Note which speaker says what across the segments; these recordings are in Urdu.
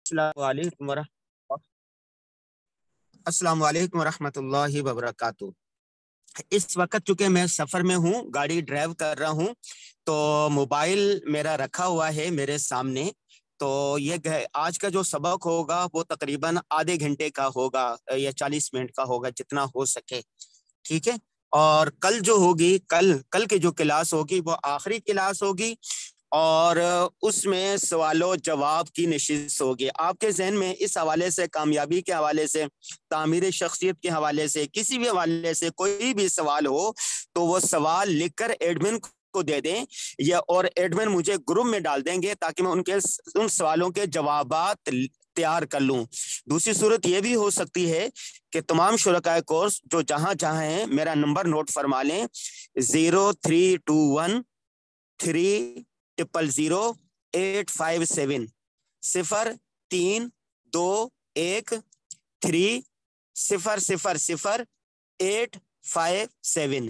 Speaker 1: السلام علیکم ورحمۃ اللہ وبرکاتہ۔ اس وقت چونکہ میں سفر میں ہوں، گاڑی ڈرائیو کر رہا ہوں، تو موبائل میرا رکھا ہوا ہے میرے سامنے۔ تو یہ آج کا جو سبق ہوگا وہ تقریباً آدھے گھنٹے کا ہوگا یا 40 منٹ کا ہوگا، جتنا ہو سکے، ٹھیک ہے۔ اور کل جو ہوگی، کل کی جو کلاس ہوگی وہ آخری کلاس ہوگی، اور اس میں سوال و جواب کی نشست ہوگی۔ آپ کے ذہن میں اس حوالے سے، کامیابی کے حوالے سے، تعمیر شخصیت کے حوالے سے، کسی بھی حوالے سے کوئی بھی سوال ہو تو وہ سوال لکھ کر ایڈمن کو دے دیں، یا اور ایڈمن مجھے گروپ میں ڈال دیں گے تاکہ میں ان سوالوں کے جوابات تیار کر لوں۔ دوسری صورت یہ بھی ہو سکتی ہے کہ تمام شرکائے کورس جو جہاں جہاں ہیں میرا نمبر نوٹ فرما لیں، 0321 3000857 0321300857،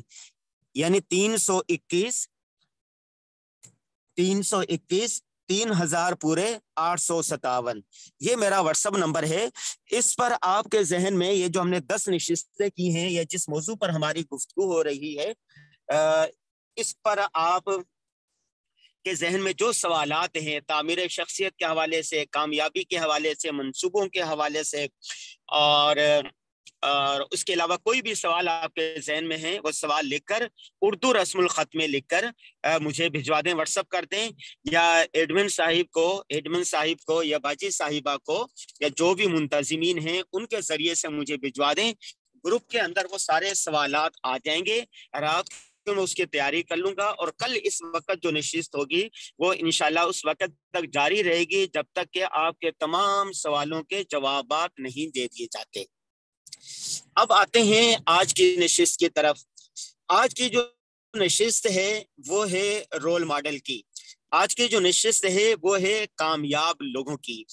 Speaker 1: یعنی 321 3000 پورے 857، یہ میرا واٹس ایپ نمبر ہے۔ اس پر آپ کے ذہن میں یہ جو ہم نے 10 نشستیں کی ہیں یا جس موضوع پر ہماری گفتگو ہو رہی ہے، اس پر آپ کے ذہن میں جو سوالات ہیں تعمیر شخصیت کے حوالے سے، کامیابی کے حوالے سے، منصوبوں کے حوالے سے، اور اس کے علاوہ کوئی بھی سوال آپ کے ذہن میں ہے، وہ سوال لکھ کر اردو رسم الخط میں لکھ کر مجھے بھجوا دیں، واٹس ایپ کر دیں، یا ایڈمن صاحب کو یا باجی صاحبہ کو یا جو بھی منتظمین ہیں ان کے ذریعے سے مجھے بھجوا دیں۔ گروپ کے اندر وہ سارے سوالات آ جائیں گے، رات میں اس کی تیاری کر لوں گا، اور کل اس وقت جو نشست ہوگی وہ انشاءاللہ اس وقت تک جاری رہے گی جب تک کہ آپ کے تمام سوالوں کے جوابات نہیں دے دیے جاتے۔ اب آتے ہیں آج کی نشست کی طرف۔ آج کی جو نشست ہے وہ ہے رول ماڈل کی۔ آج کی جو نشست ہے وہ ہے کامیاب لوگوں کی۔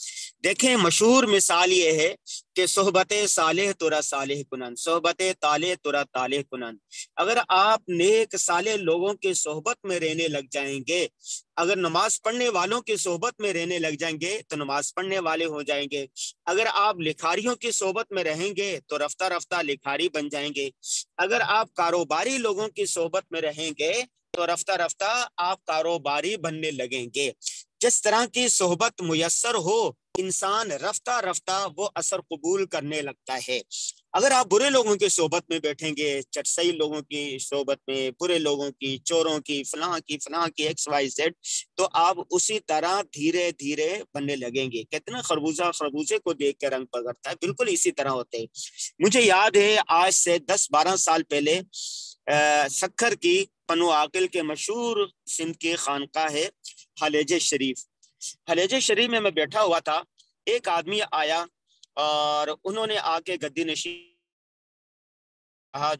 Speaker 1: دیکھیں، مشہور مثال یہ ہے کہ صحبت صالح ترا صالح کنن، صحبت طالح ترا طالح کنن۔ اگر آپ نیک صالح لوگوں کی صحبت میں رہنے لگ جائیں گے، اگر نماز پڑھنے والوں کی صحبت میں رہنے لگ جائیں گے تو نماز پڑھنے والے ہو جائیں گے۔ اگر آپ لکھاریوں کی صحبت میں رہیں گے تو رفتہ رفتہ لکھاری بن جائیں گے۔ اگر آپ کاروباری لوگوں کی صحبت میں رہیں گے تو رفتہ رفتہ آپ کاروباری بننے لگیں گے۔ جس طرح کی صحبت میسر ہو، انسان رفتہ رفتہ وہ اثر قبول کرنے لگتا ہے۔ اگر آپ برے لوگوں کی صحبت میں بیٹھیں گے، چٹسئی لوگوں کی صحبت میں، برے لوگوں کی، چوروں کی، فلاں کی XYZ، تو آپ اسی طرح دھیرے دھیرے بننے لگیں گے۔ کتنا خربوزے کو دیکھ کے رنگ پکڑتا ہے، بالکل اسی طرح ہوتے ہیں۔ مجھے یاد ہے آج سے 10-12 سال پہلے سکھر کی پنو عاقل کے مشہور سندھ کی خانقاہ ہے حلیج شریف میں میں بیٹھا ہوا تھا۔ ایک آدمی آیا اور انہوں نے آ کے گدی نشین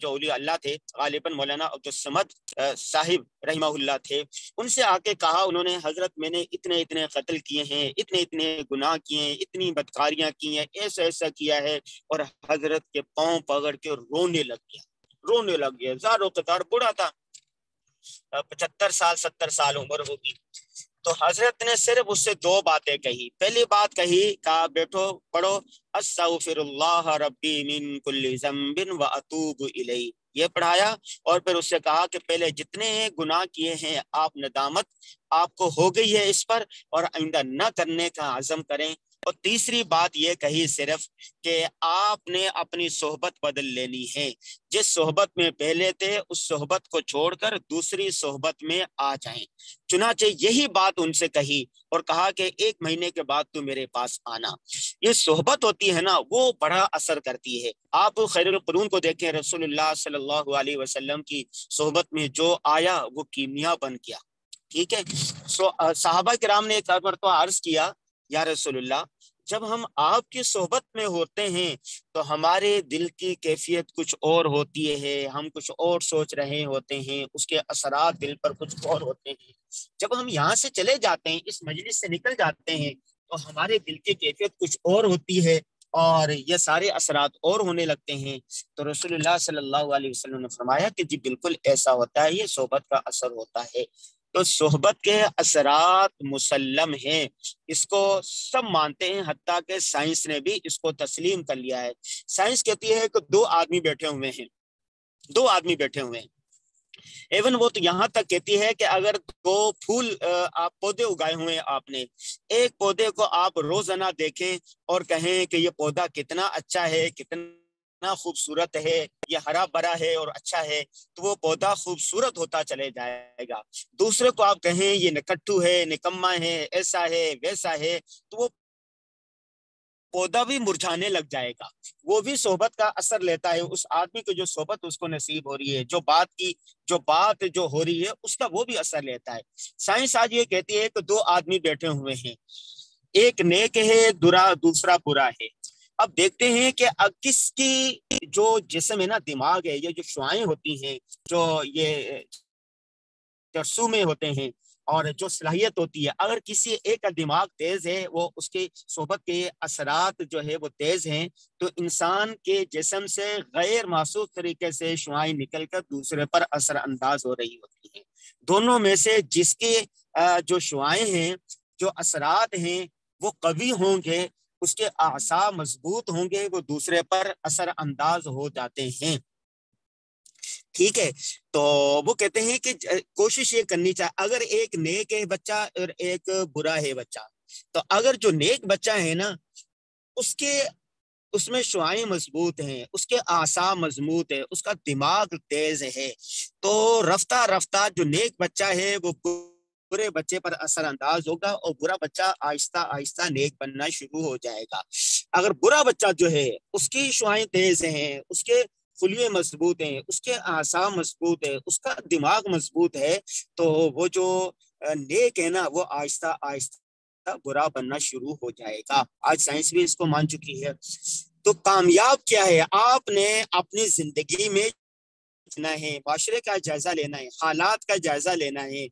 Speaker 1: جو اولیاء اللہ تھے، غالباً مولانا عبدالصمد صاحب رحمہ اللہ تھے، ان سے آ کے کہا، انہوں نے، حضرت میں نے اتنے قتل کیے ہیں، اتنے گناہ کیے ہیں، اتنی بدکاریاں کی ہیں، ایسا کیا ہے، اور حضرت کے پاؤں پکڑ کے رونے لگ گیا۔ زارو قطار بوڑھا تھا، 75-70 سال عمر ہوگی۔ تو حضرت نے صرف اس سے 2 باتیں کہی۔ پہلی بات کہا بیٹھو پڑھو استغفر اللہ ربی من کل ذنب واتوب الیہ، یہ پڑھایا، اور پھر اس سے کہا کہ پہلے جتنے گناہ کیے ہیں آپ ندامت آپ کو ہو گئی ہے اس پر، اور آئندہ نہ کرنے کا عزم کریں۔ اور تیسری بات یہ کہی صرف کہ آپ نے اپنی صحبت بدل لینی ہے، جس صحبت میں پہلے تھے اس صحبت کو چھوڑ کر دوسری صحبت میں آ جائیں۔ چنانچہ یہی بات ان سے کہی اور کہا کہ 1 مہینے کے بعد تو میرے پاس آنا۔ یہ صحبت ہوتی ہے نا، وہ بڑا اثر کرتی ہے۔ آپ خیر القرون کو دیکھیں، رسول اللہ صلی اللہ علیہ وسلم کی صحبت میں جو آیا وہ کیمیا بن گیا، ٹھیک ہے۔ صحابہ کرام نے ایک مرتبہ عرض کیا، یا رسول اللہ، جب ہم آپ کی صحبت میں ہوتے ہیں تو ہمارے دل کی کیفیت کچھ اور ہوتی ہے، ہم کچھ اور سوچ رہے ہوتے ہیں، اس کے اثرات دل پر کچھ اور ہوتے ہیں۔ جب ہم یہاں سے چلے جاتے ہیں، اس مجلس سے نکل جاتے ہیں، تو ہمارے دل کی کیفیت کچھ اور ہوتی ہے اور یہ سارے اثرات اور ہونے لگتے ہیں۔ تو رسول اللہ صلی اللہ علیہ وسلم نے فرمایا کہ جی بالکل ایسا ہوتا ہے، یہ صحبت کا اثر ہوتا ہے۔ تو صحبت کے اثرات مسلم ہیں، اس کو سب مانتے ہیں، حتیٰ کہ سائنس نے بھی اس کو تسلیم کر لیا ہے۔ سائنس کہتی ہے کہ دو آدمی بیٹھے ہوئے ہیں، ایون وہ تو یہاں تک کہتی ہے کہ اگر دو پھول آپ پودے اگائے ہوئے ہیں، آپ نے ایک پودے کو آپ روزانہ دیکھیں اور کہیں کہ یہ پودا کتنا اچھا ہے، کتنا خوبصورت ہے، یہ ہرا بھرا ہے اور اچھا ہے، تو وہ پودا خوبصورت ہوتا چلے جائے گا۔ دوسرے کو آپ کہیں یہ نکٹو ہے، نکما ہے، ایسا ہے ویسا ہے، تو وہ پودا بھی مرجھانے لگ جائے گا۔ وہ بھی صحبت کا اثر لیتا ہے، اس آدمی کو جو صحبت اس کو نصیب ہو رہی ہے، جو بات جو ہو رہی ہے اس کا وہ بھی اثر لیتا ہے۔ سائنس آج یہ کہتی ہے کہ دو آدمی بیٹھے ہوئے ہیں، ایک نیک ہے، دوسرا برا ہے۔ اب دیکھتے ہیں کہ کس کی جو جسم ہے نا، دماغ ہے، یہ جو شعائیں ہوتی ہیں، جو یہ ترسو میں ہوتے ہیں اور جو صلاحیت ہوتی ہے، اگر کسی ایک کا دماغ تیز ہے، وہ اس کے صحبت کے اثرات جو ہے وہ تیز ہیں، تو انسان کے جسم سے غیر محسوس طریقے سے شعائیں نکل کر دوسرے پر اثر انداز ہو رہی ہوتی ہیں۔ دونوں میں سے جس کے جو شعائیں ہیں، جو اثرات ہیں، وہ قوی ہوں گے، اس کے اعصاب مضبوط ہوں گے، وہ دوسرے پر اثر انداز ہو جاتے ہیں۔ ٹھیک ہے، تو وہ کہتے ہیں کہ کوشش یہ کرنی چاہیے، اگر ایک نیک ہے بچہ اور ایک برا ہے بچہ، تو اگر جو نیک بچہ ہے نا، اس میں شعائیں مضبوط ہیں، اس کے اعصاب مضبوط ہے، اس کا دماغ تیز ہے، تو رفتہ رفتہ جو نیک بچہ ہے وہ برے بچے پر اثر انداز ہوگا، اور برا بچہ آہستہ آہستہ نیک بننا شروع ہو جائے گا۔ اگر برا بچہ جو ہے اس کی شعائیں تیز ہیں، اس کے خلیے مضبوط ہیں، اس کے اعصاب مضبوط ہے، اس کا دماغ مضبوط ہے، تو وہ جو نیک ہے نا، وہ آہستہ آہستہ برا بننا شروع ہو جائے گا۔ آج سائنس بھی اس کو مان چکی ہے۔ تو کامیاب کیا ہے؟ آپ نے اپنی زندگی میں ہے، معاشرے کا جائزہ لینا ہے، حالات کا جائزہ لینا ہے،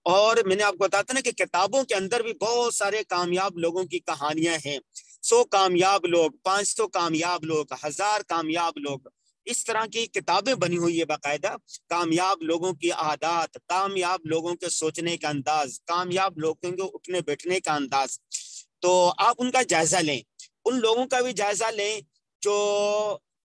Speaker 1: اور میں نے آپ کو بتاتا نا کہ کتابوں کے اندر بھی بہت سارے کامیاب لوگوں کی کہانیاں ہیں، 100 کامیاب لوگ، 500 کامیاب لوگ، 1000 کامیاب لوگ، اس طرح کی کتابیں بنی ہوئی ہے باقاعدہ، کامیاب لوگوں کی عادات، کامیاب لوگوں کے سوچنے کا انداز، کامیاب لوگوں کے اٹھنے بیٹھنے کا انداز۔ تو آپ ان کا جائزہ لیں، ان لوگوں کا بھی جائزہ لیں جو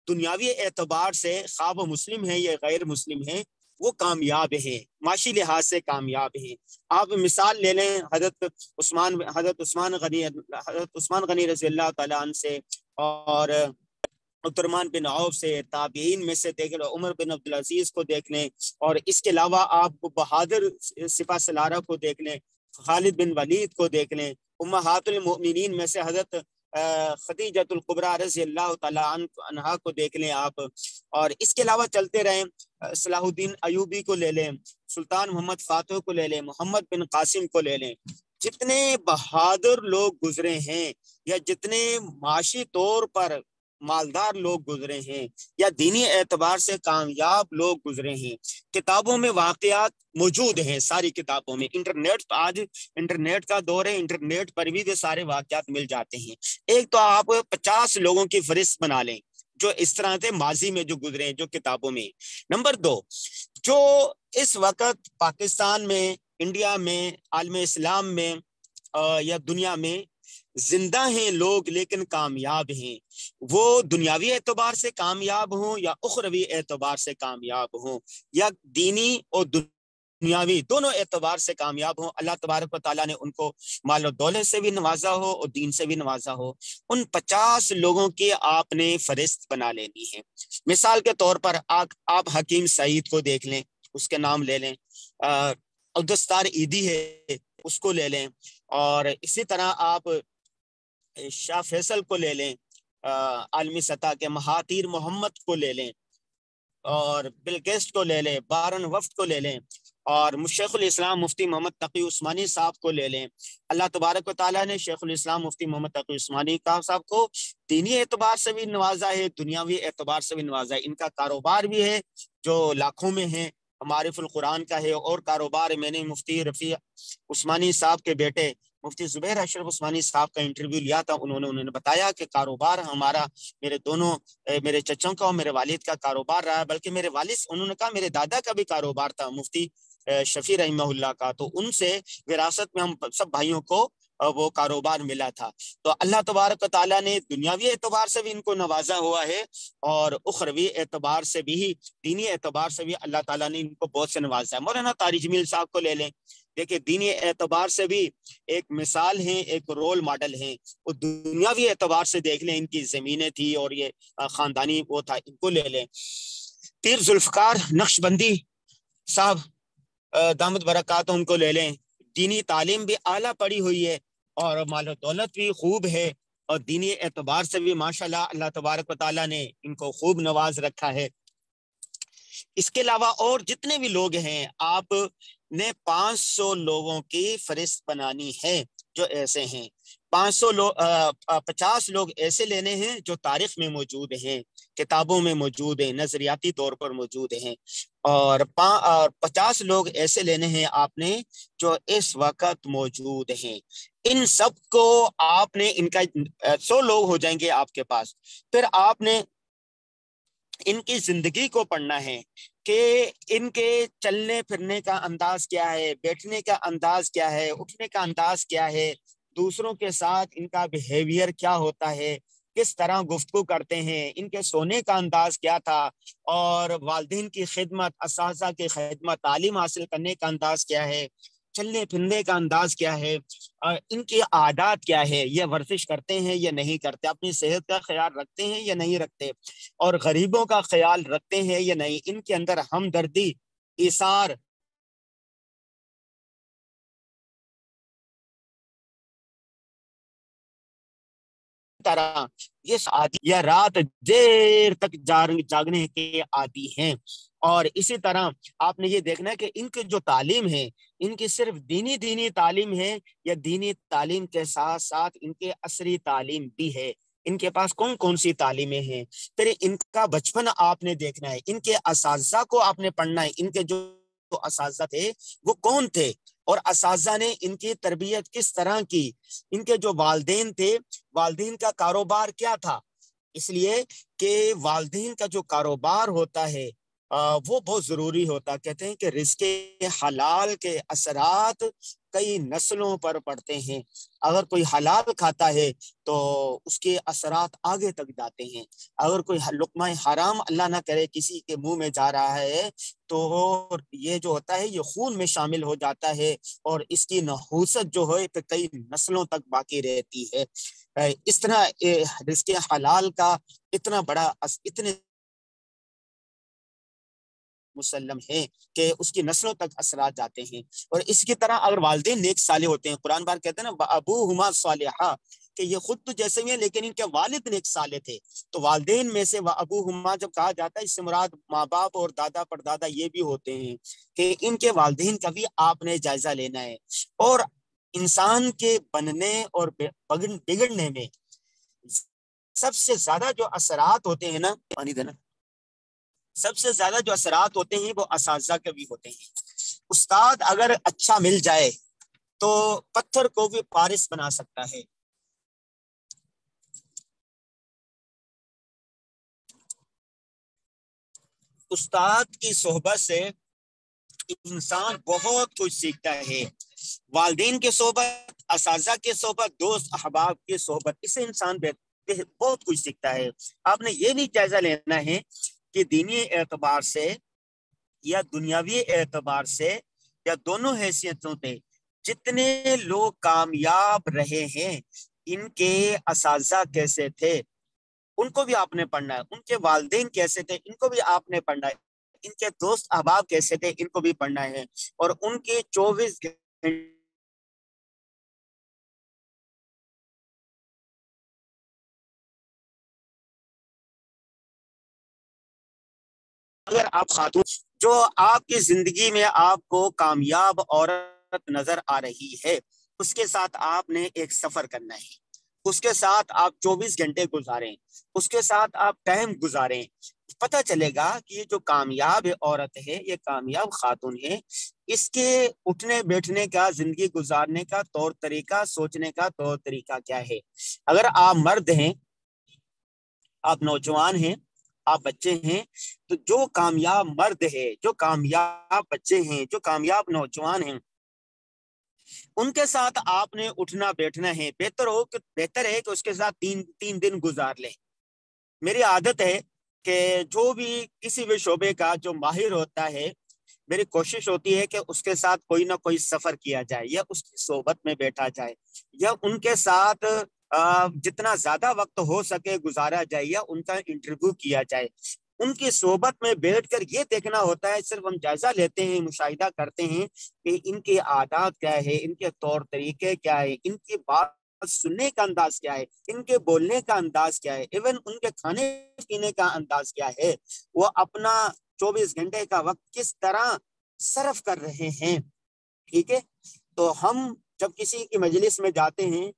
Speaker 1: دنیاوی اعتبار سے خواہ وہ مسلم ہیں یا غیر مسلم ہیں، وہ کامیاب ہیں، معاشی لحاظ سے کامیاب ہیں۔ آپ مثال لے لیں حضرت عثمان غنی رضی اللہ تعالیٰ عنہ سے، اور عبدالرحمن بن عوف سے، تابعین میں سے دیکھ لیں، عمر بن عبدالعزیز کو دیکھ لیں، اور اس کے علاوہ آپ بہادر سپہ سالارہ کو دیکھ لیں، خالد بن ولید کو دیکھ لیں، امہات المؤمنین میں سے حضرت خدیجۃ الکبریٰ رضی اللہ تعالیٰ عنہا کو دیکھ لیں آپ، اور اس کے علاوہ چلتے رہیں، صلاح الدین ایوبی کو لے لیں، سلطان محمد فاتح کو لے لیں، محمد بن قاسم کو لے لیں۔ جتنے بہادر لوگ گزرے ہیں، یا جتنے معاشی طور پر مالدار لوگ گزرے ہیں، یا دینی اعتبار سے کامیاب لوگ گزرے ہیں، کتابوں میں واقعات موجود ہیں، ساری کتابوں میں۔ آج انٹرنیٹ کا دور ہے، انٹرنیٹ پر بھی یہ سارے واقعات مل جاتے ہیں۔ ایک تو آپ 50 لوگوں کی فہرست بنا لیں جو اس طرح سے ماضی میں جو گزرے ہیں، جو کتابوں میں۔ نمبر 2، جو اس وقت پاکستان میں، انڈیا میں، عالم اسلام میں یا دنیا میں زندہ ہیں لوگ لیکن کامیاب ہیں، وہ دنیاوی اعتبار سے کامیاب ہوں یا اخروی اعتبار سے کامیاب ہوں، یا دینی اور دنیاوی دونوں اعتبار سے کامیاب ہوں، اللہ تبارک و تعالیٰ نے ان کو مال و دولت سے بھی نوازا ہو اور دین سے بھی نوازا ہو، ان 50 لوگوں کی آپ نے فہرست بنا لینی ہے۔ مثال کے طور پر آپ حکیم سعید کو دیکھ لیں، اس کے نام لے لیں، عبدالستار عیدی ہے، اس کو لے لیں، اور اسی طرح آپ شاہ فیصل کو لے لیں، عالمی سطح کے مہاتیر محمد کو لے لیں، اور بل گیٹس کو لے لیں، بارن وفد کو لے لیں، اور شیخ الاسلام مفتی محمد تقی عثمانی صاحب کو لے لیں۔ اللہ تبارک و تعالیٰ نے شیخ الاسلام مفتی محمد تقی عثمانی صاحب کو دینی اعتبار سے بھی نوازا ہے، دنیاوی اعتبار سے بھی نوازا ہے۔ ان کا کاروبار بھی ہے جو لاکھوں میں ہے، معارف القرآن کا ہے، اور کاروبار میں نے مفتی رفیع عثمانی صاحب کے بیٹے مفتی زبیر اشرف عثمانی صاحب کا انٹرویو لیا تھا، انہوں نے بتایا کہ کاروبار ہمارا، میرے چچوں کا اور میرے والد کا کاروبار رہا ہے، بلکہ میرے والد، انہوں نے کہا میرے دادا کا بھی کاروبار تھا، مفتی شفیع رحمہ اللہ کا، تو ان سے وراثت میں ہم سب بھائیوں کو وہ کاروبار ملا تھا۔ تو اللہ تبارک و تعالیٰ نے دنیاوی اعتبار سے بھی ان کو نوازا ہوا ہے، اور اخروی اعتبار سے بھی، دینی اعتبار سے بھی اللہ تعالیٰ نے ان کو بہت سے نوازا ہے۔ مولانا طارق جمیل صاحب کو لے لیں، دیکھیں دینی اعتبار سے بھی ایک مثال ہیں، ایک رول ماڈل ہیں، وہ دنیاوی اعتبار سے دیکھ لیں، ان کی زمینیں تھی اور یہ خاندانی وہ تھا، ان کو لے لیں۔ پیر ذوالفقار نقشبندی صاحب دامت برکاتہم کو لے لیں، دینی تعلیم بھی اعلیٰ پڑھی ہوئی ہے اور مال و دولت بھی خوب ہے، اور دینی اعتبار سے بھی ماشاءاللہ اللہ تبارک و تعالیٰ نے ان کو خوب نواز رکھا ہے۔ اس کے علاوہ اور جتنے بھی لوگ ہیں، آپ نے 500 لوگوں کی فہرست بنانی ہے جو ایسے ہیں۔ 50 لوگ ایسے لینے ہیں جو تاریخ میں موجود ہیں، کتابوں میں موجود ہیں، نظریاتی طور پر موجود ہیں، اور 50 لوگ ایسے لینے ہیں آپ نے جو اس وقت موجود ہیں۔ ان سب کو آپ نے، ان کا 100 لوگ ہو جائیں گے آپ کے پاس، پھر آپ نے ان کی زندگی کو پڑھنا ہے کہ ان کے چلنے پھرنے کا انداز کیا ہے، بیٹھنے کا انداز کیا ہے، اٹھنے کا انداز کیا ہے، دوسروں کے ساتھ ان کا بیہیویئر کیا ہوتا ہے، کس طرح گفتگو کرتے ہیں، ان کے سونے کا انداز کیا تھا، اور والدین کی خدمت، اساتذہ کی خدمت، تعلیم حاصل کرنے کا انداز کیا ہے، چلنے پھرنے کا انداز کیا ہے، اور ان کی عادات کیا ہے، یہ ورزش کرتے ہیں یا نہیں کرتے، اپنی صحت کا خیال رکھتے ہیں یا نہیں رکھتے، اور غریبوں کا خیال رکھتے ہیں یا نہیں، ان کے اندر ہمدردی، ایثار، طرح یہ عادی یا رات دیر تک جاگنے کے عادی ہیں۔ اور اسی طرح آپ نے یہ دیکھنا ہے کہ ان کی جو تعلیم ہے، ان کی صرف دینی تعلیم ہے یا دینی تعلیم کے ساتھ ساتھ ان کے عصری تعلیم بھی ہے، ان کے پاس کون کون سی تعلیمیں ہیں، پھر ان کا بچپن آپ نے دیکھنا ہے، ان کے اساتذہ کو آپ نے پڑھنا ہے، ان کے جو اساتذہ تھے وہ کون تھے، اور اساتذہ نے ان کی تربیت کس طرح کی، ان کے جو والدین تھے، والدین کا کاروبار کیا تھا، اس لیے کہ والدین کا جو کاروبار ہوتا ہے وہ بہت ضروری ہوتا، کہتے ہیں کہ رزق حلال کے اثرات کئی نسلوں پر پڑتے ہیں، اگر کوئی حلال کھاتا ہے تو اس کے اثرات آگے تک جاتے ہیں، اگر کوئی لقمہ حرام اللہ نہ کرے کسی کے منہ میں جا رہا ہے تو یہ جو ہوتا ہے یہ خون میں شامل ہو جاتا ہے، اور اس کی نحوست جو ہے پھر کئی نسلوں تک باقی رہتی ہے۔ اس طرح رزق حلال کا اتنا بڑا اتنے مسلم ہے کہ اس کی نسلوں تک اثرات جاتے ہیں، اور اس کی طرح اگر والدین نیک صالح ہوتے ہیں، قرآن بار کہتے ہیں نا ابوہما صالحا، کہ یہ خود تو جیسے ہی ہیں لیکن ان کے والد نیک صالح تھے، تو والدین میں سے ابوہما جب کہا جاتا ہے اس سے مراد ماں باپ اور دادا پردادا یہ بھی ہوتے ہیں، کہ ان کے والدین کا بھی آپ نے جائزہ لینا ہے۔ اور انسان کے بننے اور بگڑنے میں سب سے زیادہ جو اثرات ہوتے ہیں نا، پانی دینا، سب سے زیادہ جو اثرات ہوتے ہیں وہ اساتذہ کے بھی ہوتے ہیں۔ استاد اگر اچھا مل جائے تو پتھر کو بھی پارس بنا سکتا ہے۔ استاد کی صحبت سے انسان بہت کچھ سیکھتا ہے، والدین کی صحبت، اساتذہ کی صحبت، دوست احباب کی صحبت، اس سے انسان بہت کچھ سیکھتا ہے۔ آپ نے یہ بھی جائزہ لینا ہے کہ دینی اعتبار سے یا دنیاوی اعتبار سے یا دونوں حیثیتوں پہ جتنے لوگ کامیاب رہے ہیں، ان کے اساتذہ کیسے تھے ان کو بھی آپ نے پڑھنا ہے، ان کے والدین کیسے تھے ان کو بھی آپ نے پڑھنا ہے، ان کے دوست احباب کیسے تھے ان کو بھی پڑھنا ہے، اور ان کے 24 گھنٹے اگر آپ خاتون جو آپ کی زندگی میں آپ کو کامیاب عورت نظر آ رہی ہے، اس کے ساتھ آپ نے ایک سفر کرنا ہے، اس کے ساتھ آپ 24 گھنٹے گزاریں، اس کے ساتھ آپ ٹائم گزاریں، پتہ چلے گا کہ یہ جو کامیاب عورت ہے، یہ کامیاب خاتون ہے، اس کے اٹھنے بیٹھنے کا، زندگی گزارنے کا طور طریقہ، سوچنے کا طور طریقہ کیا ہے۔ اگر آپ مرد ہیں، آپ نوجوان ہیں، آپ بچے ہیں، تو جو کامیاب مرد ہے، جو کامیاب بچے ہیں، جو کامیاب نوجوان ہیں، ان کے ساتھ آپ نے اٹھنا بیٹھنا ہے، بہتر ہے کہ اس کے ساتھ تین دن گزار لیں۔ میری عادت ہے کہ جو بھی کسی بھی شعبے کا جو ماہر ہوتا ہے، میری کوشش ہوتی ہے کہ اس کے ساتھ کوئی نہ کوئی سفر کیا جائے، یا اس کی صحبت میں بیٹھا جائے، یا ان کے ساتھ جتنا زیادہ وقت ہو سکے گزارا جائے، یا ان کا انٹرویو کیا جائے۔ ان کی صحبت میں بیٹھ کر یہ دیکھنا ہوتا ہے، صرف ہم جائزہ لیتے ہیں، مشاہدہ کرتے ہیں کہ ان کے عادات کیا ہے، ان کے طور طریقے کیا ہے، ان کی بات سننے کا انداز کیا ہے، ان کے بولنے کا انداز کیا ہے، ایون ان کے کھانے پینے کا انداز کیا ہے، وہ اپنا 24 گھنٹے کا وقت کس طرح صرف کر رہے ہیں۔ ٹھیک ہے، تو ہم جب کسی کی مجلس میں جاتے ہیں،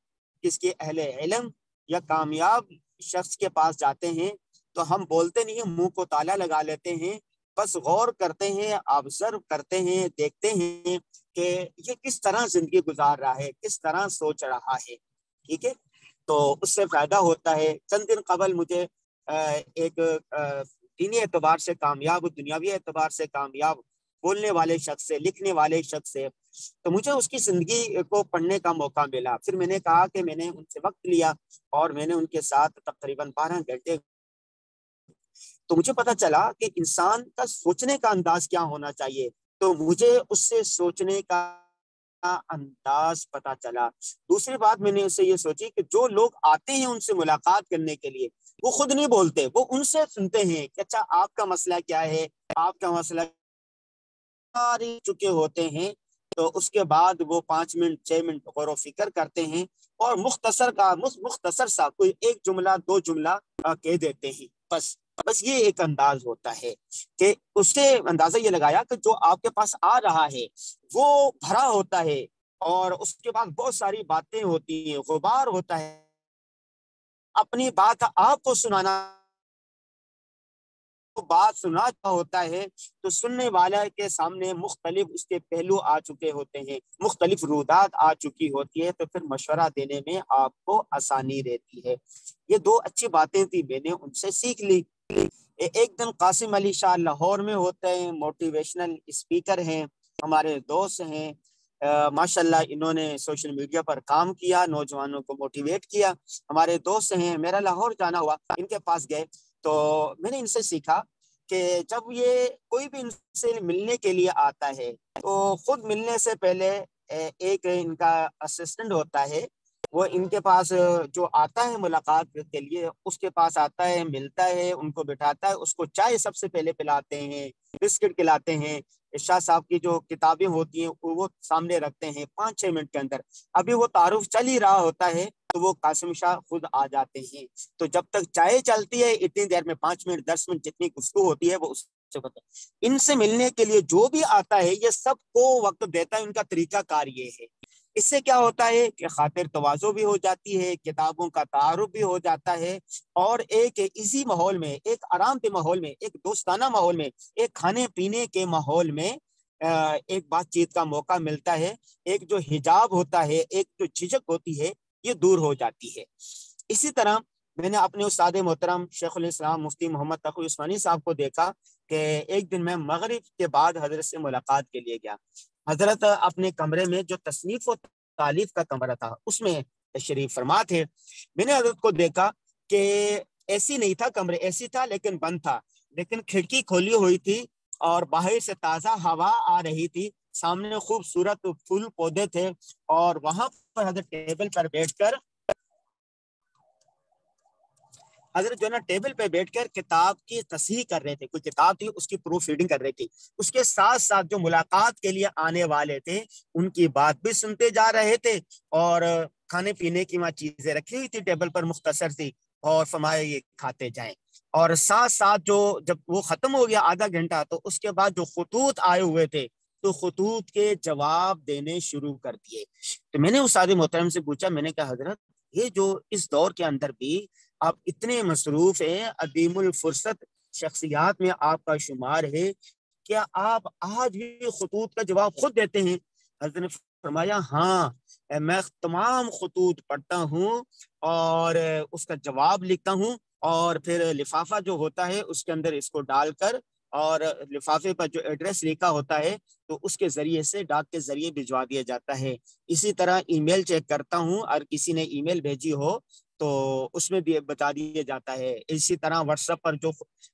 Speaker 1: کس کے اہل علم یا کامیاب شخص کے پاس جاتے ہیں، تو ہم بولتے نہیں ہیں، منہ کو تالا لگا لیتے ہیں، بس غور کرتے ہیں، آبزرو کرتے ہیں، دیکھتے ہیں کہ یہ کس طرح زندگی گزار رہا ہے، کس طرح سوچ رہا ہے۔ ٹھیک ہے، تو اس سے فائدہ ہوتا ہے۔ چند دن قبل مجھے ایک دینی اعتبار سے کامیاب، دنیاوی اعتبار سے کامیاب بولنے والے شخص سے، لکھنے والے شخص سے، تو مجھے اس کی زندگی کو پڑھنے کا موقع ملا۔ پھر میں نے کہا کہ میں نے ان سے وقت لیا اور میں نے ان کے ساتھ تقریباً 12 گھنٹے، تو مجھے پتا چلا کہ انسان کا سوچنے کا انداز کیا ہونا چاہیے، تو مجھے اس سے سوچنے کا انداز پتا چلا۔ دوسری بات میں نے اس سے یہ سوچی کہ جو لوگ آتے ہیں ان سے ملاقات کرنے کے لیے، وہ خود نہیں بولتے، وہ ان سے سنتے ہیں کہ اچھا آپ کا مسئلہ کیا ہے، آپ کا مسئلہ چکے ہوتے ہیں، تو اس کے بعد وہ 5 منٹ 6 منٹ غور و فکر کرتے ہیں اور مختصر سا کوئی ایک جملہ 2 جملہ کہہ دیتے ہیں، بس یہ ایک انداز ہوتا ہے کہ اس سے اندازہ یہ لگایا کہ جو آپ کے پاس آ رہا ہے وہ بھرا ہوتا ہے، اور اس کے بعد بہت ساری باتیں ہوتی ہیں، غبار ہوتا ہے، اپنی بات آپ کو سنانا، بات سناتا ہوتا ہے، تو سننے والا کے سامنے مختلف اس کے پہلو آ چکے ہوتے ہیں، مختلف رودات آ چکی ہوتی ہے، تو پھر مشورہ دینے میں آپ کو آسانی رہتی ہے۔ یہ 2 اچھی باتیں تھی، میں نے ان سے سیکھ لی۔ ایک دن قاسم علی شاہ لاہور میں ہوتے ہیں، موٹیویشنل اسپیکر ہیں، ہمارے دوست ہیں، ماشاءاللہ انہوں نے سوشل میڈیا پر کام کیا، نوجوانوں کو موٹیویٹ کیا، ہمارے دوست ہیں، میرا لاہور جانا ہوا، ان کے پاس گئے، تو میں نے ان سے سیکھا کہ جب یہ کوئی بھی ان سے ملنے کے لیے آتا ہے تو خود ملنے سے پہلے ایک ان کا اسسٹنٹ ہوتا ہے، وہ ان کے پاس جو آتا ہے ملاقات کے لیے، اس کے پاس آتا ہے، ملتا ہے، ان کو بٹھاتا ہے، اس کو چائے سب سے پہلے پلاتے ہیں، بسکٹ کھلاتے ہیں، شاہ صاحب کی جو کتابیں ہوتی ہیں وہ سامنے رکھتے ہیں، 5-6 منٹ کے اندر ابھی وہ تعارف چل ہی رہا ہوتا ہے تو وہ قاسم شاہ خود آ جاتے ہیں۔ تو جب تک چائے چلتی ہے اتنی دیر میں 5 منٹ 10 منٹ جتنی گفتگو ہوتی ہے وہ اس سے پتہ۔ ان سے ملنے کے لیے جو بھی آتا ہے یہ سب کو وقت دیتا ہے، ان کا طریقہ کار یہ ہے۔ اس سے کیا ہوتا ہے کہ خاطر تواضع بھی ہو جاتی ہے، کتابوں کا تعارف بھی ہو جاتا ہے، اور ایک ایزی ماحول میں، ایک آرام دہ ماحول میں، ایک دوستانہ ماحول میں، ایک کھانے پینے کے ماحول میں ایک بات چیت کا موقع ملتا ہے، ایک جو حجاب ہوتا ہے، ایک جو جھجک ہوتی ہے یہ دور ہو جاتی ہے۔ اسی طرح میں نے اپنے استاد محترم شیخ الاسلام مفتی محمد تقی عثمانی صاحب کو دیکھا کہ ایک دن میں مغرب کے بعد حضرت سے ملاقات کے لیے گیا۔ حضرت اپنے کمرے میں جو تصنیف و تالیف کا کمرہ تھا اس میں تشریف فرما تھے۔ میں نے حضرت کو دیکھا کہ ایسی نہیں تھا، کمرے ایسی تھا لیکن بند تھا، لیکن کھڑکی کھولی ہوئی تھی اور باہر سے تازہ ہوا آ رہی تھی، سامنے خوبصورت پھول پودے تھے، اور وہاں پر حضرت ٹیبل پر بیٹھ کر حضرت جو نا ٹیبل پہ بیٹھ کر کتاب کی تصحیح کر رہے تھے، کوئی کتاب تھی اس کی پروف ریڈنگ کر رہے تھے، اس کے ساتھ ساتھ جو ملاقات کے لیے آنے والے تھے ان کی بات بھی سنتے جا رہے تھے، اور کھانے پینے کی وہاں چیزیں رکھی ہوئی تھی ٹیبل پر مختصر سی، اور فرمایا یہ کھاتے جائیں، اور ساتھ ساتھ جو جب وہ ختم ہو گیا آدھا گھنٹہ تو اس کے بعد جو خطوط آئے ہوئے تھے تو خطوط کے جواب دینے شروع کر دیے۔ تو میں نے استاد محترم سے پوچھا، میں نے کہا حضرت یہ جو اس دور کے اندر بھی آپ اتنے مصروف ہیں، عدیم الفرصت شخصیات میں آپ کا شمار ہے، کیا آپ آج بھی خطوط کا جواب خود دیتے ہیں؟ حضرت نے فرمایا ہاں میں تمام خطوط پڑھتا ہوں اور اس کا جواب لکھتا ہوں، اور پھر لفافہ جو ہوتا ہے اس کے اندر اس کو ڈال کر، اور لفافے پر جو ایڈریس لکھا ہوتا ہے تو اس کے ذریعے سے ڈاک کے ذریعے بھجوا دیا جاتا ہے۔ اسی طرح ای میل چیک کرتا ہوں، اور کسی نے ای میل بھیجی ہو تو اس میں بھی بتا دیا جاتا ہے۔ اسی طرح واٹس ایپ پر جو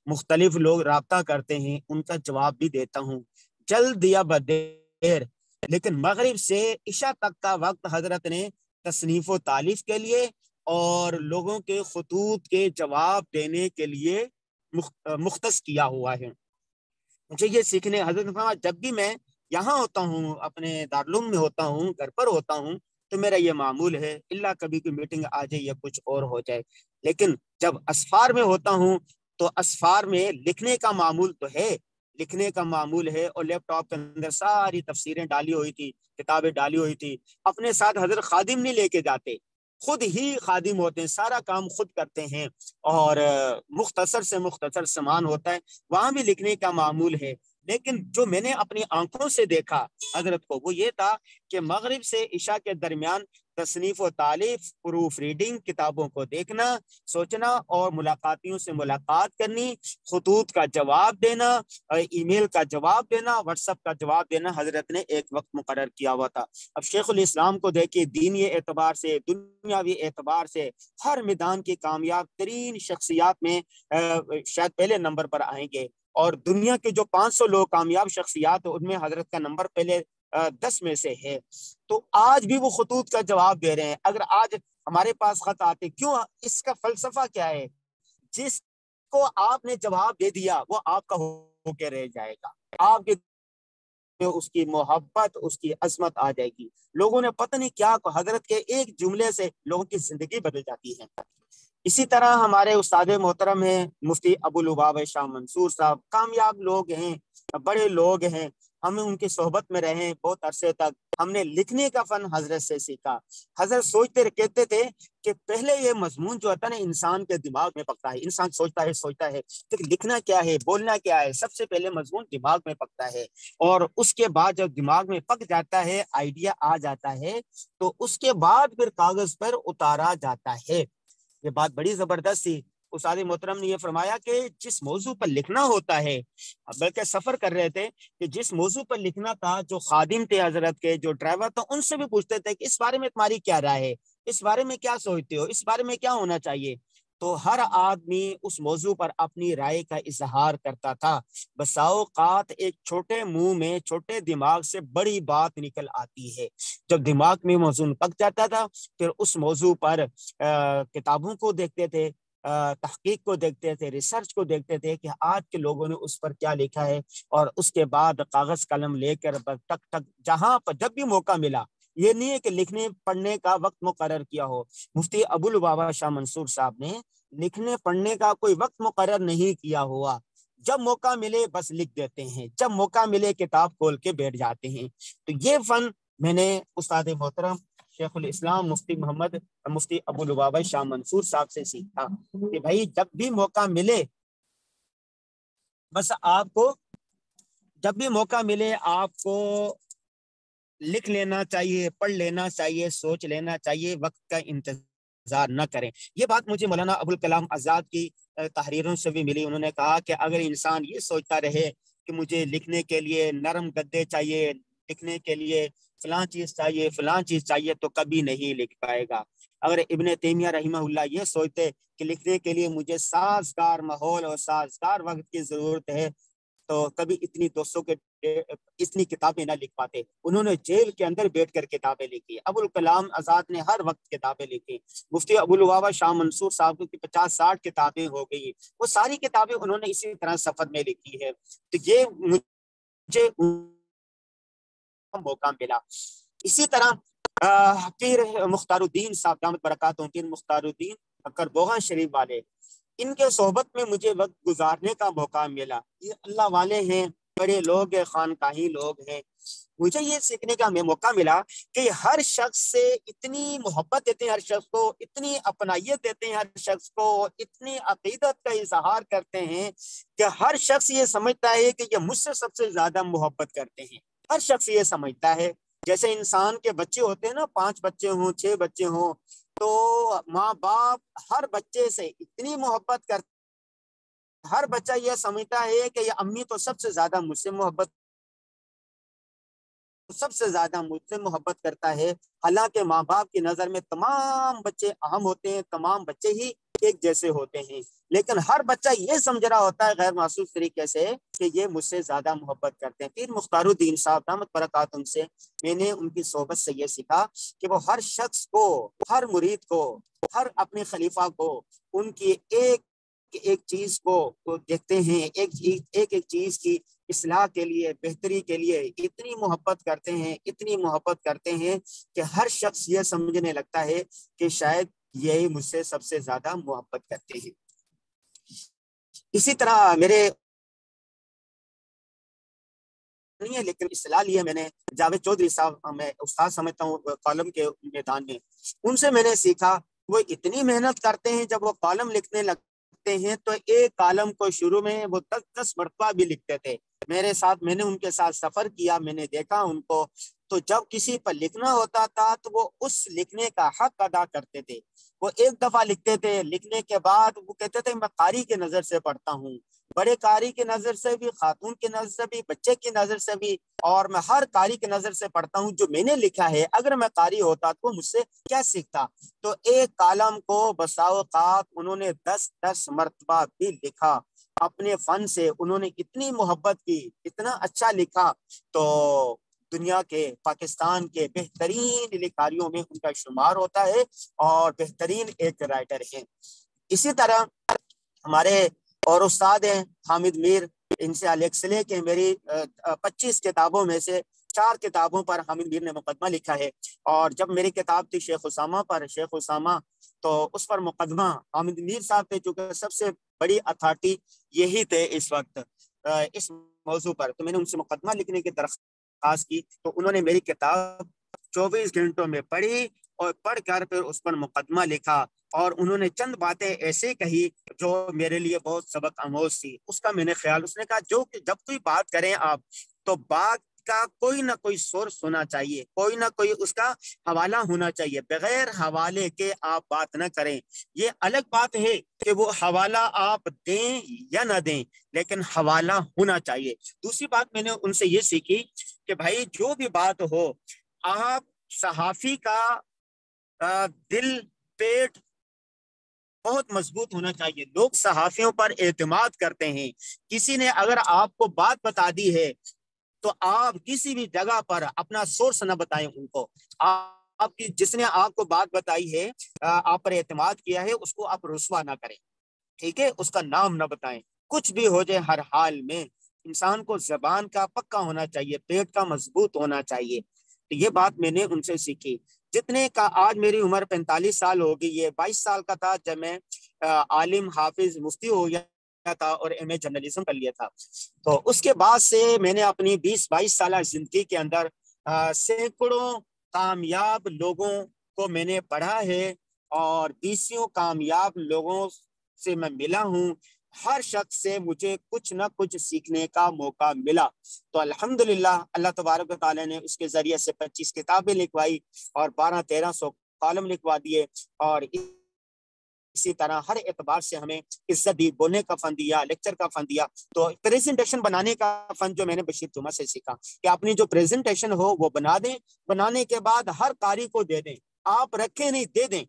Speaker 1: مختلف لوگ رابطہ کرتے ہیں ان کا جواب بھی دیتا ہوں، جلد یا بدیر۔ لیکن مغرب سے عشاء تک کا وقت حضرت نے تصنیف و تالیف کے لیے اور لوگوں کے خطوط کے جواب دینے کے لیے مختص کیا ہوا ہے۔ مجھے یہ سیکھنے حضرت نے فرمایا جب بھی میں یہاں ہوتا ہوں، اپنے دارالعلوم میں ہوتا ہوں، گھر پر ہوتا ہوں، تو میرا یہ معمول ہے، اللہ کبھی کوئی میٹنگ آ جائے یا کچھ اور ہو جائے، لیکن جب اسفار میں ہوتا ہوں تو اسفار میں لکھنے کا معمول تو ہے، لکھنے کا معمول ہے، اور لیپ ٹاپ کے اندر ساری تفسیریں ڈالی ہوئی تھی، کتابیں ڈالی ہوئی تھی۔ اپنے ساتھ حضرت خادم نہیں لے کے جاتے، خود ہی خادم ہوتے ہیں، سارا کام خود کرتے ہیں، اور مختصر سے مختصر سامان ہوتا ہے، وہاں بھی لکھنے کا معمول ہے۔ لیکن جو میں نے اپنی آنکھوں سے دیکھا حضرت کو، وہ یہ تھا کہ مغرب سے عشاء کے درمیان تصنیف و تالیف، پروف ریڈنگ، کتابوں کو دیکھنا، سوچنا، اور ملاقاتیوں سے ملاقات کرنی، خطوط کا جواب دینا، ای میل کا جواب دینا، واٹس ایپ کا جواب دینا، حضرت نے ایک وقت مقرر کیا ہوا تھا۔ اب شیخ الاسلام کو دیکھیے، دینی اعتبار سے، دنیاوی اعتبار سے ہر میدان کی کامیاب ترین شخصیات میں شاید پہلے نمبر پر آئیں گے، اور دنیا کے جو 500 لوگ کامیاب شخصیات ان میں حضرت کا نمبر پہلے 10 میں سے ہے۔ تو آج بھی وہ خطوط کا جواب دے رہے ہیں۔ اگر آج ہمارے پاس خط آتے، کیوں؟ اس کا فلسفہ کیا ہے؟ جس کو آپ نے جواب دے دیا وہ آپ کا ہو کے رہ جائے گا، آپ کے اس کی محبت، اس کی عظمت آ جائے گی۔ لوگوں نے پتہ نہیں کیا، حضرت کے ایک جملے سے لوگوں کی زندگی بدل جاتی ہے۔ اسی طرح ہمارے استاد محترم ہیں مفتی ابو لبابہ شاہ منصور صاحب، کامیاب لوگ ہیں، بڑے لوگ ہیں، ہم ان کی صحبت میں رہے بہت عرصے تک، ہم نے لکھنے کا فن حضرت سے سیکھا۔ حضرت سوچتے کہتے تھے کہ پہلے یہ مضمون جو ہوتا ہے نا انسان کے دماغ میں پکتا ہے، انسان سوچتا ہے کہ لکھنا کیا ہے، بولنا کیا ہے، سب سے پہلے مضمون دماغ میں پکتا ہے، اور اس کے بعد جب دماغ میں پک جاتا ہے، آئیڈیا آ جاتا ہے، تو اس کے بعد پھر کاغذ پر اتارا جاتا ہے۔ یہ بات بڑی زبردست تھی۔ استاد محترم نے یہ فرمایا کہ جس موضوع پر لکھنا ہوتا ہے، بلکہ سفر کر رہے تھے کہ جس موضوع پر لکھنا تھا، جو خادم تھے حضرت کے، جو ڈرائیور تھا، ان سے بھی پوچھتے تھے کہ اس بارے میں تمہاری کیا رائے ہے، اس بارے میں کیا سوچتے ہو، اس بارے میں کیا ہونا چاہیے۔ تو ہر آدمی اس موضوع پر اپنی رائے کا اظہار کرتا تھا۔ بسا اوقات ایک چھوٹے منہ میں چھوٹے دماغ سے بڑی بات نکل آتی ہے۔ جب دماغ میں موضوع پک جاتا تھا، پھر اس موضوع پر کتابوں کو دیکھتے تھے، تحقیق کو دیکھتے تھے، ریسرچ کو دیکھتے تھے کہ آج کے لوگوں نے اس پر کیا لکھا ہے، اور اس کے بعد کاغذ قلم لے کر ٹک ٹک جہاں پر جب بھی موقع ملا، یہ نہیں ہے کہ لکھنے پڑھنے کا وقت مقرر کیا ہو۔ مفتی ابو لبابہ شاہ منصور صاحب نے لکھنے پڑھنے کا کوئی وقت مقرر نہیں کیا ہوا، جب موقع ملے بس لکھ دیتے ہیں، جب موقع ملے کتاب کھول کے بیٹھ جاتے ہیں۔ تو یہ فن میں نے استاد محترم شیخ الاسلام مفتی ابو لبابہ شاہ منصور صاحب سے سیکھا کہ بھائی جب بھی موقع ملے، بس آپ کو جب بھی موقع ملے آپ کو لکھ لینا چاہیے، پڑھ لینا چاہیے، سوچ لینا چاہیے، وقت کا انتظار نہ کریں۔ یہ بات مجھے مولانا ابوالکلام آزاد کی تحریروں سے بھی ملی۔ انہوں نے کہا کہ اگر انسان یہ سوچتا رہے کہ مجھے لکھنے کے لیے نرم گدے چاہیے، لکھنے کے لیے فلاں چیز چاہیے، فلاں چیز چاہیے، تو کبھی نہیں لکھ پائے گا۔ اگر ابن تیمیہ رحمہ اللہ یہ سوچتے کہ لکھنے کے لیے مجھے سازگار ماحول اور سازگار وقت کی ضرورت ہے، تو کبھی اتنی کتابیں نہ لکھ پاتے۔ انہوں نے جیل کے اندر بیٹھ کر کتابیں لکھی۔ ابوالکلام آزاد نے ہر وقت کتابیں لکھی۔ مفتی ابو لبابہ شاہ منصور صاحب کی 50-60 کتابیں ہو گئی، وہ ساری کتابیں انہوں نے اسی طرح سفر میں لکھی ہے۔ تو یہ مجھے موقع ملا۔ اسی طرح پیر مختار الدین صاحب دامت برکاتہ، پیر مختار الدین کربوغا شریف والے، ان کے صحبت میں مجھے وقت گزارنے کا موقع ملا۔ یہ اللہ والے ہیں، بڑے لوگ ہیں، خانقاہی لوگ ہیں۔ مجھے یہ سیکھنے کا موقع ملا کہ ہر شخص سے اتنی محبت دیتے ہیں، ہر شخص کو اتنی اپنائیت دیتے ہیں، ہر شخص کو اتنی عقیدت کا اظہار کرتے ہیں کہ ہر شخص یہ سمجھتا ہے کہ یہ مجھ سے سب سے زیادہ محبت کرتے ہیں۔ ہر شخص یہ سمجھتا ہے جیسے انسان کے بچے ہوتے ہیں نا، 5 بچے ہوں 6 بچے ہوں، تو ماں باپ ہر بچے سے اتنی محبت کرتے، ہر بچہ یہ سمجھتا ہے کہ یہ امی تو سب سے زیادہ مجھ سے محبت کرتا ہے، حالانکہ ماں باپ کی نظر میں تمام بچے اہم ہوتے ہیں، تمام بچے ہی ایک جیسے ہوتے ہیں، لیکن ہر بچہ یہ سمجھ رہا ہوتا ہے غیر محسوس طریقے سے کہ یہ مجھ سے زیادہ محبت کرتے ہیں۔ پیر مختار الدین صاحب رحمت برکاتہ سے میں نے ان کی صحبت سے یہ سیکھا کہ وہ ہر شخص کو، ہر مرید کو، ہر اپنے خلیفہ کو ان کی ایک چیز کو دیکھتے ہیں، ایک چیز کی اصلاح کے لیے، بہتری کے لیے اتنی محبت کرتے ہیں کہ ہر شخص یہ سمجھنے لگتا ہے کہ شاید یہی مجھ سے سب سے زیادہ محبت کرتے ہیں۔ اسی طرح میرے نہیں ہے، لیکن اصلاح لیے میں نے جاوید چودھری صاحب، میں استاد سمجھتا ہوں کالم کے میدان میں، ان سے میں نے سیکھا، وہ اتنی محنت کرتے ہیں، جب وہ کالم لکھنے لگتے ہیں تو ایک کالم کو شروع میں وہ 10 مرتبہ بھی لکھتے تھے۔ میں نے ان کے ساتھ سفر کیا، میں نے دیکھا ان کو، تو جب کسی پر لکھنا ہوتا تھا تو وہ اس لکھنے کا حق ادا کرتے تھے۔ وہ ایک دفعہ لکھتے تھے، لکھنے کے بعد وہ کہتے تھے میں قاری کی نظر سے پڑھتا ہوں، بڑے قاری کی نظر سے بھی، خاتون کی نظر سے بھی، بچے کی نظر سے بھی، اور میں ہر قاری کی نظر سے پڑھتا ہوں جو میں نے لکھا ہے، اگر میں قاری ہوتا تو مجھ سے کیا سیکھتا۔ تو ایک کالم کو بسا اوقات انہوں نے 10 مرتبہ بھی لکھا، اپنے فن سے انہوں نے اتنی محبت کی، اتنا اچھا لکھا، تو دنیا کے، پاکستان کے بہترین لکھاریوں میں ان کا شمار ہوتا ہے، اور بہترین ایک رائٹر ہیں۔ اسی طرح ہمارے اور استاد ہیں حامد میر، ان سے الیکسلے کے میری 25 کتابوں میں سے 4 کتابوں پر حامد میر نے مقدمہ لکھا ہے، اور جب میری کتاب تھی شیخ اسامہ تو اس پر مقدمہ حامد میر صاحب تھے، چونکہ سب سے بڑی اتھارٹی یہی تھے اس وقت اس موضوع پر، تو میں نے ان سے مقدمہ لکھنے کی درخواست کی، تو انہوں نے میری کتاب 24 گھنٹوں میں پڑھی، اور پڑھ کر پھر اس پر مقدمہ لکھا، اور انہوں نے چند باتیں ایسے کہی جو میرے لیے بہت سبق آموز تھی۔ اس کا میں نے خیال، اس نے کہا جب کوئی بات کریں آپ، تو بات کا کوئی نہ کوئی سورس ہونا چاہیے، کوئی نہ کوئی اس کا حوالہ ہونا چاہیے، بغیر حوالے کے آپ بات نہ کریں۔ یہ الگ بات ہے کہ وہ حوالہ آپ دیں یا نہ دیں، لیکن حوالہ ہونا چاہیے۔ دوسری بات میں نے ان سے یہ سیکھی کہ بھائی جو بھی بات ہو، آپ صحافی کا دل پیٹ بہت مضبوط ہونا چاہیے۔ لوگ صحافیوں پر اعتماد کرتے ہیں، کسی نے اگر آپ کو بات بتا دی ہے تو آپ کسی بھی جگہ پر اپنا سورس نہ بتائیں ان کو، آپ کی جس نے آپ کو بات بتائی ہے، آپ پر اعتماد کیا ہے، اس کو آپ رسوا نہ کریں، ٹھیک ہے، اس کا نام نہ بتائیں، کچھ بھی ہو جائے، ہر حال میں انسان کو زبان کا پکا ہونا چاہیے، پیٹ کا مضبوط ہونا چاہیے۔ تو یہ بات میں نے ان سے سیکھی۔ جتنے کا آج میری عمر 45 سال ہو گئی ہے، 22 سال کا تھا جب میں عالم حافظ مفتی ہو گیا تھا اور ایم اے جرنلزم کر لیا تھا، تو اس کے بعد سے میں نے اپنی 20-22 سالہ زندگی کے اندر سینکڑوں کامیاب لوگوں کو میں نے پڑھا ہے، اور 20 کامیاب لوگوں سے میں ملا ہوں، ہر شخص سے مجھے کچھ نہ کچھ سیکھنے کا موقع ملا۔ تو الحمدللہ اللہ تبارک و تعالیٰ نے اس کے ذریعے سے 25 کتابیں لکھوائی، اور 1200-1300 کالم لکھوا دیے، اور اسی طرح ہر اعتبار سے ہمیں عزت دی، بولنے کا فن دیا، لیکچر کا فن دیا۔ تو پریزنٹیشن بنانے کا فن جو میں نے بشیر جمعہ سے سیکھا کہ اپنی جو پریزنٹیشن ہو وہ بنا دیں، بنانے کے بعد ہر قاری کو دے دیں، آپ رکھیں نہیں، دے دیں۔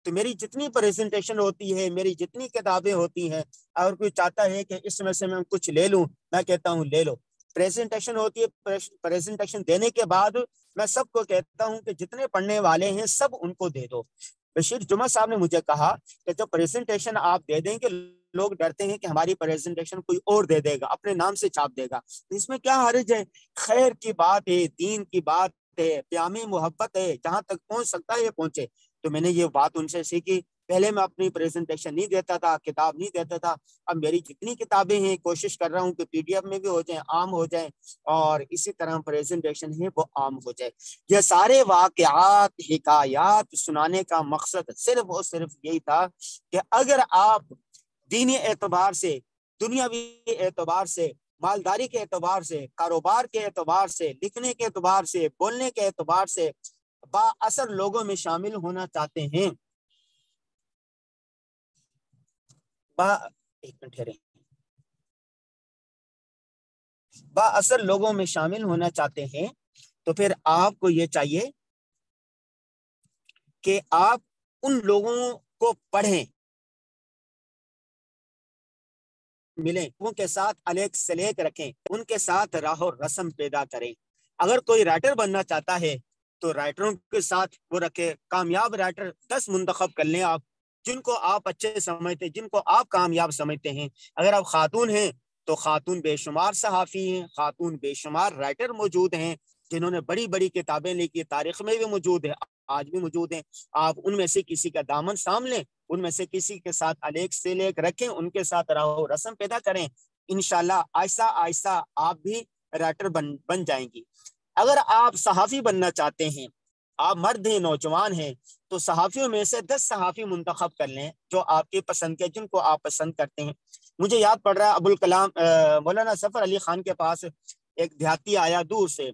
Speaker 1: تو میری جتنی پریزنٹیشن ہوتی ہے، میری جتنی کتابیں ہوتی ہیں، اگر کوئی چاہتا ہے کہ اس میں سے میں کچھ لے لوں، میں کہتا ہوں لے لو۔ پریزنٹیشن ہوتی ہے، پریزنٹیشن دینے کے بعد میں سب کو کہتا ہوں کہ جتنے پڑھنے والے ہیں سب ان کو دے دو۔ بشیر جمعہ صاحب نے مجھے کہا کہ جب پریزنٹیشن آپ دے دیں گے، لوگ ڈرتے ہیں کہ ہماری پریزنٹیشن کوئی اور دے دے گا، اپنے نام سے چھاپ دے گا، تو اس میں کیا حرج ہے؟ خیر کی بات ہے، دین کی بات ہے، پیام محبت ہے، جہاں تک پہنچ سکتا ہے یہ پہنچے۔ تو میں نے یہ بات ان سے سیکھی۔ پہلے میں اپنی پریزنٹیشن نہیں دیتا تھا، کتاب نہیں دیتا تھا، اب میری جتنی کتابیں ہیں کوشش کر رہا ہوں کہ PDF میں بھی ہو جائیں، عام ہو جائیں، اور اسی طرح پریزنٹیشن ہے وہ عام ہو جائے۔ یہ سارے واقعات، حکایات سنانے کا مقصد صرف اور صرف یہی تھا کہ اگر آپ دینی اعتبار سے، دنیاوی اعتبار سے مالداری کے اعتبار سے، کاروبار کے اعتبار سے، لکھنے کے اعتبار سے، بولنے کے اعتبار سے با اثر لوگوں میں شامل ہونا چاہتے ہیں، ایک منٹ ٹھہریں، با اثر لوگوں میں شامل ہونا چاہتے ہیں، تو پھر آپ کو یہ چاہیے کہ آپ ان لوگوں کو پڑھیں، ملیں، ان کے ساتھ الیک سلیک رکھیں، ان کے ساتھ راہ و رسم پیدا کریں۔ اگر کوئی رائٹر بننا چاہتا ہے تو رائٹروں کے ساتھ وہ رکھے، کامیاب رائٹر 10 منتخب کر لیں آپ، جن کو آپ اچھے سمجھتے، جن کو آپ کامیاب سمجھتے ہیں۔ اگر آپ خاتون ہیں تو خاتون بے شمار صحافی ہیں، خاتون بے شمار رائٹر موجود ہیں جنہوں نے بڑی بڑی کتابیں لکھی، تاریخ میں بھی موجود ہے، آج بھی موجود ہیں۔ آپ ان میں سے کسی کا دامن سام لیں، ان میں سے کسی کے ساتھ الیک سے لیک رکھیں، ان کے ساتھ راہ و رسم پیدا کریں، انشاءاللہ آہستہ آہستہ آپ بھی رائٹر بن جائیں گی۔ اگر آپ صحافی بننا چاہتے ہیں، آپ مرد ہیں، نوجوان ہیں، تو صحافیوں میں سے 10 صحافی منتخب کر لیں جو آپ کی پسند کے، جن کو آپ پسند کرتے ہیں۔ مجھے یاد پڑ رہا ہے ابوالکلام مولانا ظفر علی خان کے پاس ایک دیہاتی آیا دور سے،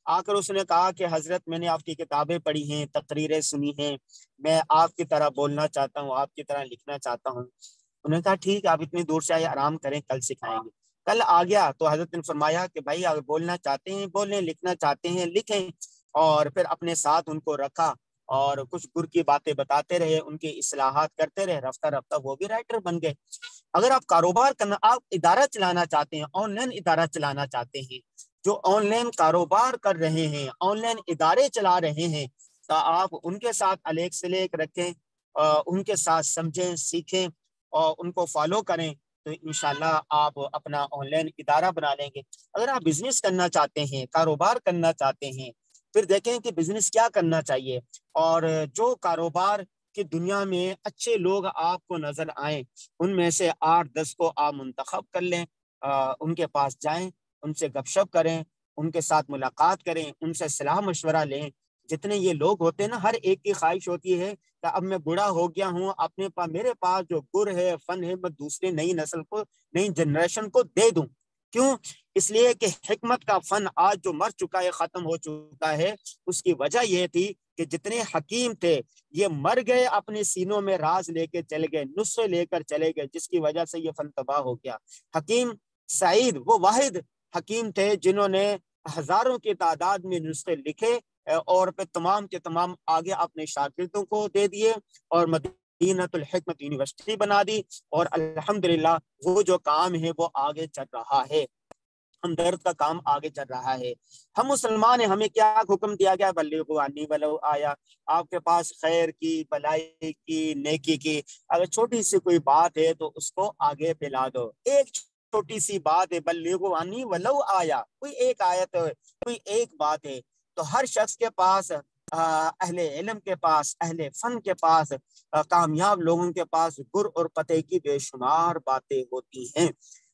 Speaker 1: آ کر اس نے کہا کہ حضرت میں نے آپ کی کتابیں پڑھی ہیں، تقریریں سنی ہیں، میں آپ کی طرح بولنا چاہتا ہوں، آپ کی طرح لکھنا چاہتا ہوں۔ انہوں نے کہا ٹھیک ہے، آپ اتنی دور سے آئے، آرام کریں، کل سکھائیں گے۔ کل آ گیا تو حضرت نے فرمایا کہ بھائی اگر بولنا چاہتے ہیں بولیں، لکھنا چاہتے ہیں لکھیں، اور پھر اپنے ساتھ ان کو رکھا اور کچھ گر کی باتیں بتاتے رہے، ان کی اصلاحات کرتے رہے، رفتہ رفتہ وہ بھی رائٹر بن گئے۔ اگر آپ کاروبار کرنا، آپ ادارہ چلانا چاہتے ہیں، آن لائن ادارہ چلانا چاہتے ہیں، جو آن لائن کاروبار کر رہے ہیں، آن لائن ادارے چلا رہے ہیں، تو آپ ان کے ساتھ الیک سلیک رکھیں، ان کے ساتھ سمجھیں، سیکھیں اور ان کو فالو کریں، تو انشاءاللہ آپ اپنا آن لائن ادارہ بنا لیں گے۔ اگر آپ بزنس کرنا چاہتے ہیں، کاروبار کرنا چاہتے ہیں، پھر دیکھیں کہ بزنس کیا کرنا چاہیے، اور جو کاروبار کی دنیا میں اچھے لوگ آپ کو نظر آئیں، ان میں سے 8-10 کو آپ منتخب کر لیں، ان کے پاس جائیں، ان سے گپ شپ کریں، ان کے ساتھ ملاقات کریں، ان سے صلاح مشورہ لیں۔ جتنے یہ لوگ ہوتے ہیں نا، ہر ایک کی خواہش ہوتی ہے کہ اب میں بوڑھا ہو گیا ہوں، اپنے پاس میرے پاس جو گر ہے، فن ہے، میں دوسری نئی نسل کو، نئی جنریشن کو دے دوں۔ کیوں؟ اس لیے کہ حکمت کا فن آج جو مر چکا ہے، ختم ہو چکا ہے۔ اس کی وجہ یہ تھی کہ جتنے حکیم تھے یہ مر گئے، اپنے سینوں میں راز لے کے چلے گئے، نسخے لے کر چلے گئے، جس کی وجہ سے یہ فن تباہ ہو گیا۔ حکیم سعید وہ واحد حکیم تھے جنہوں نے ہزاروں کی تعداد میں نسخے لکھے اور پھر تمام کے تمام آگے اپنے شاگردوں کو دے دیے اور مدینۃ الحکمت یونیورسٹی بنا دی، اور الحمدللہ وہ جو کام ہے وہ آگے چل رہا ہے، ہمدرد کا کام آگے چل رہا ہے۔ ہم مسلمان ہیں، ہمیں کیا حکم دیا گیا؟ بلغوا انی ولو آیا، آپ کے پاس خیر کی، بلائی کی، نیکی کی اگر چھوٹی سی کوئی بات ہے تو اس کو آگے پھیلا دو۔ ایک چھوٹی سی بات ہے، بلغوا انی ولو آیا، کوئی ایک آیت ہے، کوئی ایک بات ہے، تو ہر شخص کے پاس، اہل علم کے پاس، اہل فن کے پاس، کامیاب لوگوں کے پاس گر اور پتے کی بے شمار باتیں ہوتی ہیں،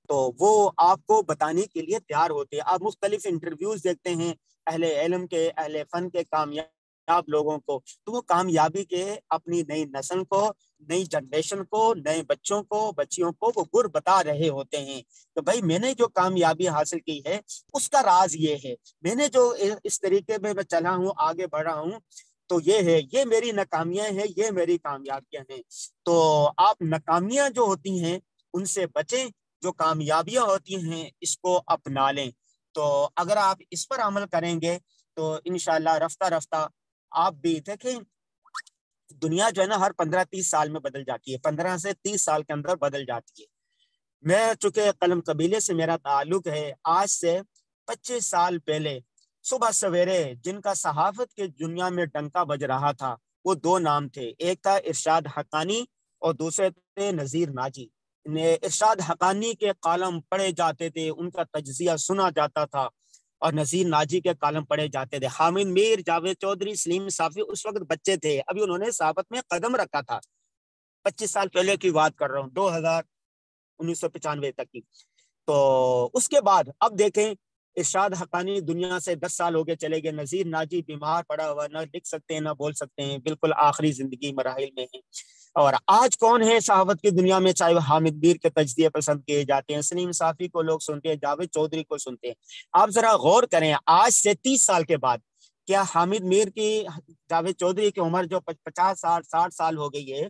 Speaker 1: تو وہ آپ کو بتانے کے لیے تیار ہوتے ہیں۔ آپ مختلف انٹرویوز دیکھتے ہیں اہل علم کے، اہل فن کے، کامیاب لوگوں کو، تو وہ کامیابی کے اپنی نئی نسل کو، نئی جنریشن کو، نئے بچوں کو، بچیوں کو وہ گر بتا رہے ہوتے ہیں کہ بھائی میں نے جو کامیابی حاصل کی ہے اس کا راز یہ ہے، میں نے جو اس طریقے میں چلا ہوں، آگے بڑھا ہوں، تو یہ ہے، یہ میری ناکامیاں ہیں، یہ میری کامیابیاں ہیں۔ تو آپ ناکامیاں جو ہوتی ہیں ان سے بچیں، جو کامیابیاں ہوتی ہیں اس کو اپنا لیں۔ تو اگر آپ اس پر عمل کریں گے تو انشاءاللہ رفتہ رفتہ آپ بھی دیکھیں، دنیا جو ہے نا ہر 15-30 سال میں بدل جاتی ہے، 15 سے 30 سال کے اندر بدل جاتی ہے۔ میں چونکہ قلم قبیلے سے میرا تعلق ہے، آج سے 25 سال پہلے صبح سویرے جن کا صحافت کے دنیا میں ڈنکا بج رہا تھا وہ 2 نام تھے، ایک تھا ارشاد حقانی اور دوسرے تھے نذیر ناجی۔ ارشاد حقانی کے کالم پڑھے جاتے تھے، ان کا تجزیہ سنا جاتا تھا، اور نذیر ناجی کے کالم پڑھے جاتے تھے۔ حامد میر، جاوید چودھری، سلیم صافی اس وقت بچے تھے، ابھی انہوں نے صحافت میں قدم رکھا تھا، 25 سال پہلے کی بات کر رہا ہوں، 1995 تک کی۔ تو اس کے بعد اب دیکھیں، ارشاد حقانی دنیا سے 10 سال ہو گئے چلے گئے، نذیر ناجی بیمار پڑا ہوا، نہ لکھ سکتے ہیں نہ بول سکتے ہیں، بالکل آخری زندگی مراحل میں ہیں۔ اور آج کون ہے صحافت کی دنیا میں؟ چاہے وہ حامد میر کے تجزیے پسند کیے جاتے ہیں، سلیم صافی کو لوگ سنتے ہیں، جاوید چودھری کو سنتے ہیں۔ آپ ذرا غور کریں، آج سے 30 سال کے بعد کیا حامد میر کی، جاوید چودھری کی عمر جو 50 60 سال ہو گئی ہے،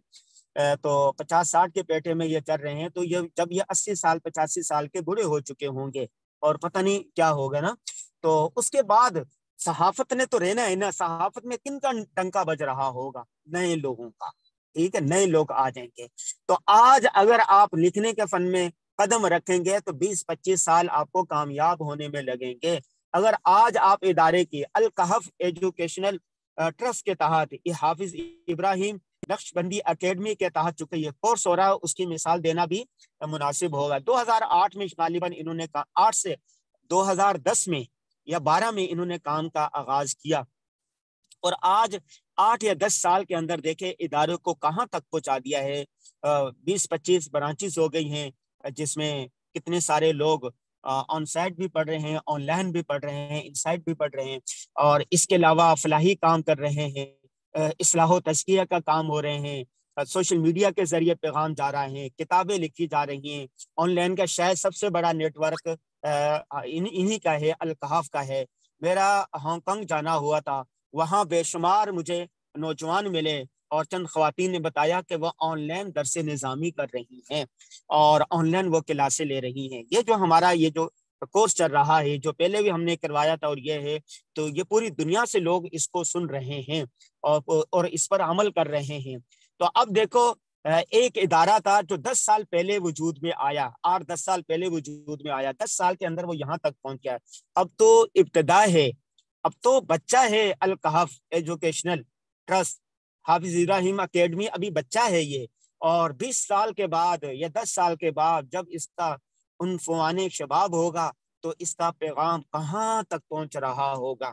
Speaker 1: تو 50 60 کے پیٹے میں یہ چل رہے ہیں، تو یہ جب یہ 80 سال 85 سال کے بوڑھے ہو چکے ہوں گے اور پتہ نہیں کیا ہوگا نا، تو اس کے بعد صحافت نے تو رہنا ہے نا، صحافت میں کن کا ڈنکا بج رہا ہوگا؟ نئے لوگوں کا، ٹھیک ہے، نئے لوگ آ جائیں گے۔ تو آج اگر آپ لکھنے کے فن میں قدم رکھیں گے تو 20 25 سال آپ کو کامیاب ہونے میں لگیں گے۔ اگر آج آپ ادارے کی الکہف ایجوکیشنل ٹرسٹ کے تحت حافظ ابراہیم نقش بندی اکیڈمی کے تحت چکے یہ کورس ہو رہا ہے، اس کی مثال دینا بھی مناسب ہوگا۔ 2008 میں غالباً انہوں نے 8 سے 2010 میں یا 12 میں انہوں نے کام کا آغاز کیا، اور آج 8 یا 10 سال کے اندر دیکھیں اداروں کو کہاں تک پہنچا دیا ہے۔ 20 25 برانچز ہو گئی ہیں، جس میں کتنے سارے لوگ آن سائٹ بھی پڑھ رہے ہیں، آن لائن بھی پڑھ رہے ہیں، ان سائٹ بھی پڑھ رہے ہیں، اور اس کے علاوہ فلاحی کام کر رہے ہیں، اصلاح و تزکیہ کا کام ہو رہے ہیں، سوشل میڈیا کے ذریعے پیغام جا رہے ہیں، کتابیں لکھی جا رہی ہیں۔ آن لائن کا شاید سب سے بڑا نیٹ ورک انہی کا ہے، الکہف کا ہے۔ میرا ہانگ کانگ جانا ہوا تھا، وہاں بے شمار مجھے نوجوان ملے، اور چند خواتین نے بتایا کہ وہ آن لائن درس نظامی کر رہی ہیں اور آن لائن وہ کلاسیں لے رہی ہیں۔ یہ جو ہمارا یہ جو کورس چل رہا ہے، جو پہلے بھی ہم نے کروایا تھا، اور یہ ہے، تو یہ پوری دنیا سے لوگ اس کو سن رہے ہیں اور اس پر عمل کر رہے ہیں۔ تو اب دیکھو، ایک ادارہ تھا جو 10 سال پہلے وجود میں آیا، 8 10 سال پہلے وجود میں آیا، 10 سال کے اندر وہ یہاں تک پہنچ گیا۔ اب تو ابتدا ہے، اب تو بچہ ہے۔ الکہف ایجوکیشنل ٹرسٹ حافظ ابراہیم اکیڈمی ابھی بچہ ہے یہ، اور 20 سال کے بعد یا 10 سال کے بعد جب اس کا عنفوان شباب ہوگا تو اس کا پیغام کہاں تک پہنچ رہا ہوگا۔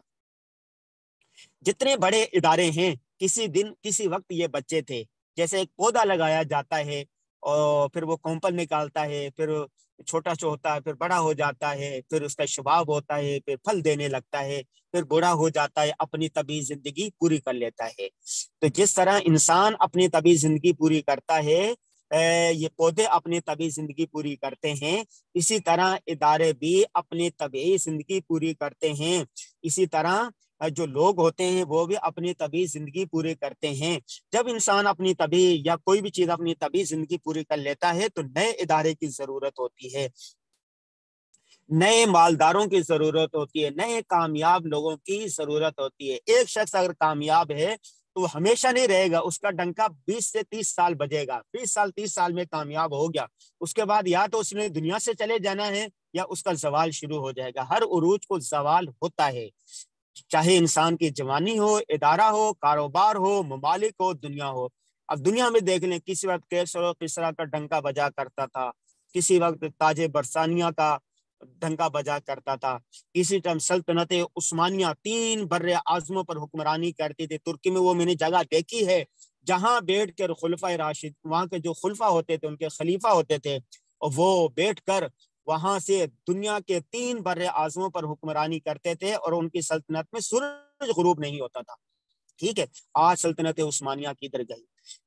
Speaker 1: جتنے بڑے ادارے ہیں، کسی دن کسی وقت یہ بچے تھے۔ جیسے ایک پودا لگایا جاتا ہے اور پھر وہ کونپل نکالتا ہے، پھر چھوٹا سا ہوتا ہے، پھر بڑا ہو جاتا ہے، پھر اس کا شباب ہوتا ہے، پھر پھل دینے لگتا ہے، پھر بوڑھا ہو جاتا ہے، اپنی طبعی زندگی پوری کر لیتا ہے۔ تو جس طرح انسان اپنی طبعی زندگی پوری کرتا ہے، یہ پودے اپنی طبعی زندگی پوری کرتے ہیں، اسی طرح ادارے بھی اپنی طبعی زندگی پوری کرتے ہیں۔ اسی طرح جو لوگ ہوتے ہیں وہ بھی اپنی طبعی زندگی پوری کرتے ہیں۔ جب انسان اپنی طبعی یا کوئی بھی چیز اپنی طبعی زندگی پوری کر لیتا ہے تو نئے ادارے کی ضرورت ہوتی ہے، نئے مالداروں کی ضرورت ہوتی ہے، نئے کامیاب لوگوں کی ضرورت ہوتی ہے۔ ایک شخص اگر کامیاب ہے تو وہ ہمیشہ نہیں رہے گا، اس کا ڈنکا 20 سے 30 سال بجے گا۔ 20 سال 30 سال میں کامیاب ہو گیا، اس کے بعد یا تو اس نے دنیا سے چلے جانا ہے یا اس کا زوال شروع ہو جائے گا۔ ہر عروج کو زوال ہوتا ہے، چاہے انسان کی جوانی ہو، ادارہ ہو، کاروبار ہو، ممالک ہو، دنیا ہو۔ اب دنیا میں دیکھ لیں، کسی وقت کیسر و کسریٰ کا ڈنکا بجا کرتا تھا، کسی وقت تاج برطانیہ کا ڈنکا بجا کرتا تھا، کسی ٹائم سلطنت عثمانیہ 3 بر اعظموں پر حکمرانی کرتی تھی۔ ترکی میں وہ میں نے جگہ دیکھی ہے جہاں بیٹھ کر خلفائے راشد، وہاں کے جو خلفہ ہوتے تھے، ان کے خلیفہ ہوتے تھے، اور وہ بیٹھ کر وہاں سے دنیا کے 3 بر اعظموں پر حکمرانی کرتے تھے، اور ان کی سلطنت میں سورج غروب نہیں ہوتا تھا۔ ٹھیک ہے، آج سلطنت عثمانیہ کدھر گئی؟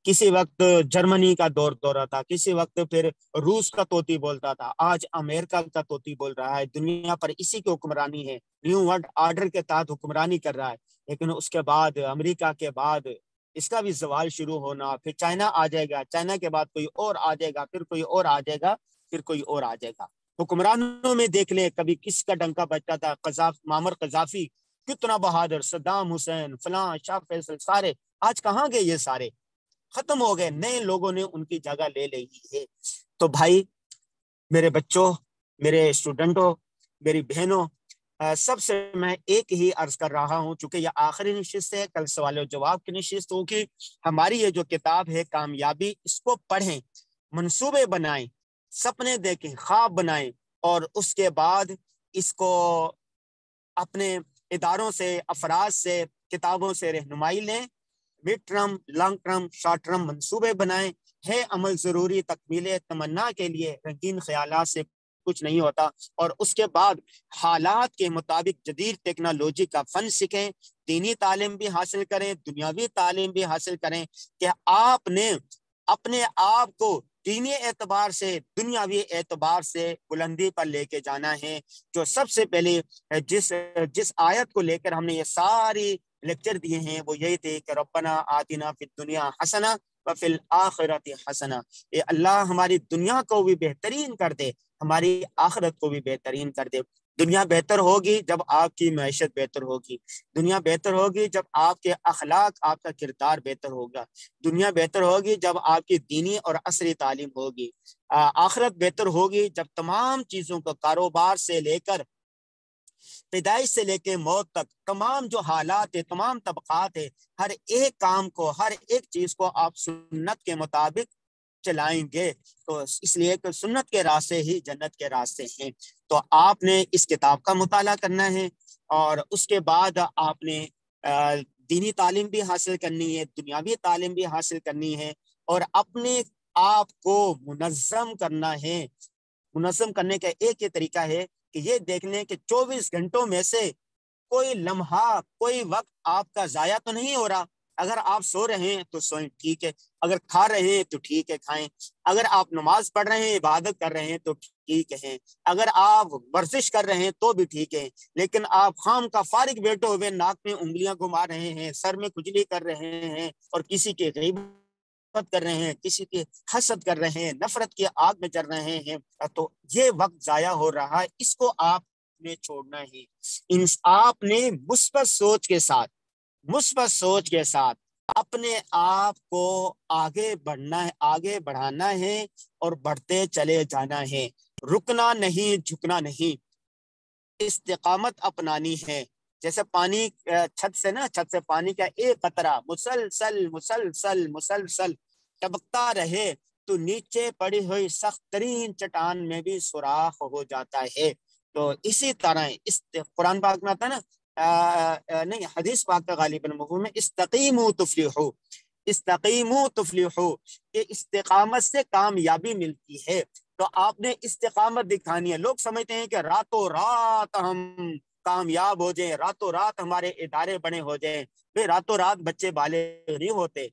Speaker 1: کسی وقت جرمنی کا دورہ تھا، کسی وقت پھر روس کا طوطی بولتا تھا، آج امریکہ کا طوطی بول رہا ہے۔ دنیا پر اسی کی حکمرانی ہے، نیو ورلڈ آرڈر کے تحت حکمرانی کر رہا ہے۔ لیکن اس کے بعد امریکہ کے بعد اس کا بھی زوال شروع ہونا، پھر چائنا آ جائے گا، چائنا کے بعد کوئی اور آ جائے گا، پھر کوئی اور آ جائے گا، پھر کوئی اور آ جائے گا۔ حکمرانوں میں دیکھ لیں، کبھی کس کا ڈنکا بجتا تھا، معمر قذافی کتنا بہادر، صدام حسین، فلاں، شاہ فیصل، سارے آج کہاں گئے؟ یہ سارے ختم ہو گئے، نئے لوگوں نے ان کی جگہ لے لی ہے۔ تو بھائی، میرے بچوں، میرے اسٹوڈنٹوں، میری بہنوں، سب سے میں ایک ہی عرض کر رہا ہوں، چونکہ یہ آخری نشست ہے، کل سوال و جواب کی نشست ہوگی۔ ہماری یہ جو کتاب ہے کامیابی، اس کو پڑھیں، منصوبے بنائیں، سپنے دیکھیں، خواب بنائیں، اور اس کے بعد اس کو اپنے اداروں سے، افراد سے، کتابوں سے رہنمائی لیں، mid term, long term, short term منصوبے بنائیں۔ ہے عمل ضروری تکمیل تمنا کے لیے، رنگین خیالات سے کچھ نہیں ہوتا۔ اور اس کے بعد حالات کے مطابق جدید ٹیکنالوجی کا فن سیکھیں، دینی تعلیم بھی حاصل کریں، دنیاوی تعلیم بھی حاصل کریں، کہ آپ نے اپنے آپ کو دینی اعتبار سے دنیاوی اعتبار سے بلندی پر لے کے جانا ہے. جو سب سے پہلے جس آیت کو لے کر ہم نے یہ ساری لیکچر دیے ہیں وہ یہی تھے کہ ربنا آتنا فی الدنیا حسنہ وفی الآخرۃ حسنہ. اے اللہ ہماری دنیا کو بھی بہترین کر دے، ہماری آخرت کو بھی بہترین کر دے. دنیا بہتر ہوگی جب آپ کی معیشت بہتر ہوگی، دنیا بہتر ہوگی جب آپ کے اخلاق، آپ کا کردار بہتر ہوگا، دنیا بہتر ہوگی جب آپ کی دینی اور عصری تعلیم ہوگی، آخرت بہتر ہوگی جب تمام چیزوں کو، کاروبار سے لے کر پیدائش سے لے کے موت تک، تمام جو حالات ہے، تمام طبقات ہے، ہر ایک کام کو، ہر ایک چیز کو آپ سنت کے مطابق چلائیں گے. تو اس لیے کہ سنت کے راستے ہی جنت کے راستے ہیں. تو آپ نے اس کتاب کا مطالعہ کرنا ہے، اور اس کے بعد آپ نے دینی تعلیم بھی حاصل کرنی ہے، دنیاوی تعلیم بھی حاصل کرنی ہے، اور اپنے آپ کو منظم کرنا ہے. منظم کرنے کا ایک ہی طریقہ ہے کہ یہ دیکھ لیں کہ 24 گھنٹوں میں سے کوئی لمحہ، کوئی وقت آپ کا ضائع تو نہیں ہو رہا. اگر آپ سو رہے ہیں تو سوئیں، ٹھیک ہے. اگر کھا رہے ہیں تو ٹھیک ہے، کھائیں. اگر آپ نماز پڑھ رہے ہیں، عبادت کر رہے ہیں تو ٹھیک ہے. اگر آپ ورزش کر رہے ہیں تو بھی ٹھیک ہے. لیکن آپ خام کا فارغ بیٹھے ہوئے ناک میں انگلیاں گھما رہے ہیں، سر میں کھجلی کر رہے ہیں، اور کسی کے غیبت کر رہے ہیں، کسی کے حسد کر رہے ہیں، نفرت کی آگ میں جل رہے ہیں، تو یہ وقت ضائع ہو رہا ہے. اس کو آپ نے چھوڑنا ہے. آپ نے مثبت سوچ کے ساتھ اپنے آپ کو آگے بڑھنا ہے، آگے بڑھانا ہے، اور بڑھتے چلے جانا ہے. رکنا نہیں، جھکنا نہیں، استقامت اپنانی ہے. جیسے پانی چھت سے پانی کا ایک قطرہ مسلسل ٹپکتا رہے تو نیچے پڑی ہوئی سخت ترین چٹان میں بھی سوراخ ہو جاتا ہے. تو اسی طرح قرآن پاک میں آتا ہے نا، نہیں، حدیث پاک کا غالباً مفہوم ہے استقیموا تفلحوا، کہ استقامت سے کامیابی ملتی ہے. تو آپ نے استقامت دکھانی ہے. لوگ سمجھتے ہیں کہ راتوں رات ہم کامیاب ہو جائیں، راتوں رات ہمارے ادارے بڑے ہو جائیں. بھئی راتوں رات بچے بالغ نہیں ہوتے.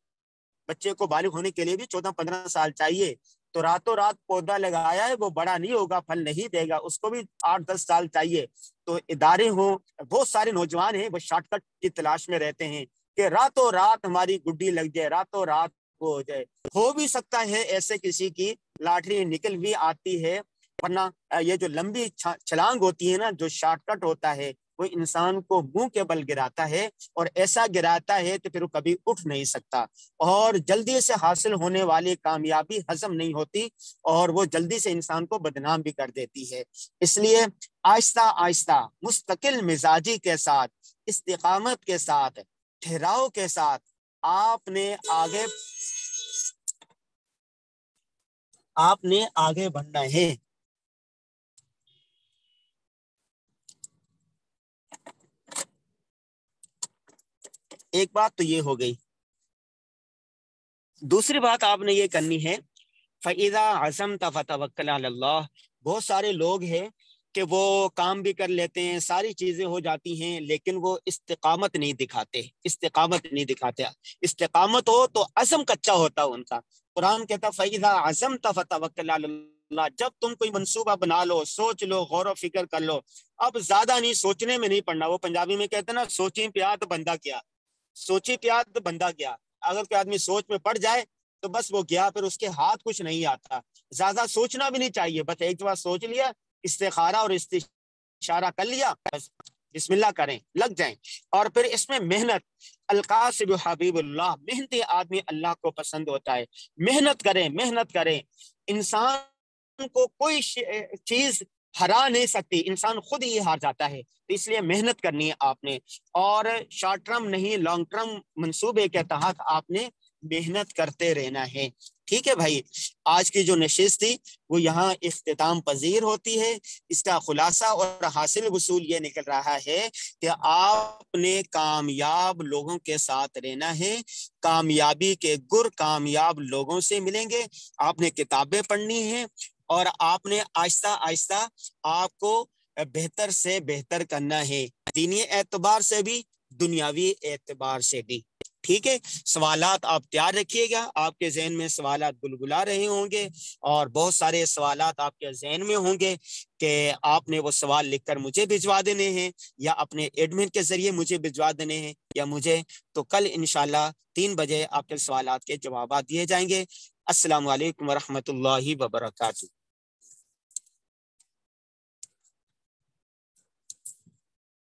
Speaker 1: بچے کو بالغ ہونے کے لیے بھی 14-15 سال چاہیے. تو راتوں رات پودا لگایا ہے، وہ بڑا نہیں ہوگا، پھل نہیں دے گا، اس کو بھی 8-10 سال چاہیے. تو ادارے ہوں، بہت سارے نوجوان ہیں وہ شارٹ کٹ کی تلاش میں رہتے ہیں کہ راتوں رات ہماری گڈی لگ جائے، راتوں رات ہو جائے. ہو بھی سکتا ہے ایسے کسی کی لاٹری نکل بھی آتی ہے، ورنہ یہ جو لمبی چھلانگ ہوتی ہے نا، جو شارٹ کٹ ہوتا ہے، وہ انسان کو منہ کے بل گراتا ہے، اور ایسا گراتا ہے تو پھر وہ کبھی اٹھ نہیں سکتا. اور جلدی سے حاصل ہونے والی کامیابی ہضم نہیں ہوتی، اور وہ جلدی سے انسان کو بدنام بھی کر دیتی ہے. اس لیے آہستہ آہستہ مستقل مزاجی کے ساتھ، استقامت کے ساتھ، ٹھہراؤ کے ساتھ آپ نے آگے بڑھنا ہے. ایک بات تو یہ ہو گئی. دوسری بات آپ نے یہ کرنی ہے، فَإِذَا عَزَمْتَ فَتَوَكَّلْ عَلَى اللَّهِ. بہت سارے لوگ ہیں کہ وہ کام بھی کر لیتے ہیں، ساری چیزیں ہو جاتی ہیں، لیکن وہ استقامت نہیں دکھاتے. استقامت ہو تو عزم کچا ہوتا ان کا. قرآن کہتا فَإِذَا عَزَمْتَ فَتَوَكَّلْ عَلَى اللَّهِ. جب تم کوئی منصوبہ بنا لو، سوچ لو، غور و فکر کر لو. اب زیادہ نہیں، سوچنے میں نہیں پڑنا. وہ پنجابی میں کہتے ہیں نا، سوچیں پیاد بندہ کیا، سوچی پیاد بندہ کیا. اگر کوئی آدمی سوچ میں پڑ جائے تو بس وہ گیا، پھر اس کے ہاتھ کچھ نہیں آتا. زیادہ سوچنا بھی نہیں چاہیے، بس ایک بار سوچ لیا، استخارہ اور استشارہ کر لیا، بس بسم اللہ کریں، لگ جائیں. اور پھر اس میں محنت. القاسب حبیب اللہ، محنتی آدمی اللہ کو پسند ہوتا ہے. محنت کریں. انسان کو کوئی چیز ہرا نہیں سکتی، انسان خود ہی ہار جاتا ہے. اس لیے محنت کرنی ہے آپ نے، اور شارٹ ٹرم نہیں، لانگ ٹرم منصوبے کے تحت آپ نے محنت کرتے رہنا ہے. ٹھیک ہے بھائی، آج کی جو نشست تھی وہ یہاں اختتام پذیر ہوتی ہے. اس کا خلاصہ اور حاصل وصول یہ نکل رہا ہے کہ آپ نے کامیاب لوگوں کے ساتھ رہنا ہے. کامیابی کے گر کامیاب لوگوں سے ملیں گے. آپ نے کتابیں پڑھنی ہیں، اور آپ نے آہستہ آہستہ آپ کو بہتر سے بہتر کرنا ہے، دینی اعتبار سے بھی، دنیاوی اعتبار سے بھی. ٹھیک ہے، سوالات آپ تیار رکھیے گا، آپ کے ذہن میں سوالات گلگلا رہے ہوں گے اور بہت سارے سوالات آپ کے ذہن میں ہوں گے کہ آپ نے وہ سوال لکھ کر مجھے بھجوا دینے ہیں یا اپنے ایڈمن کے ذریعے مجھے بھجوا دینے ہیں یا مجھے، تو کل انشاءاللہ 3 بجے آپ کے سوالات کے جوابات دیے جائیں گے۔ السلام علیکم ورحمۃ اللہ وبرکاتہ۔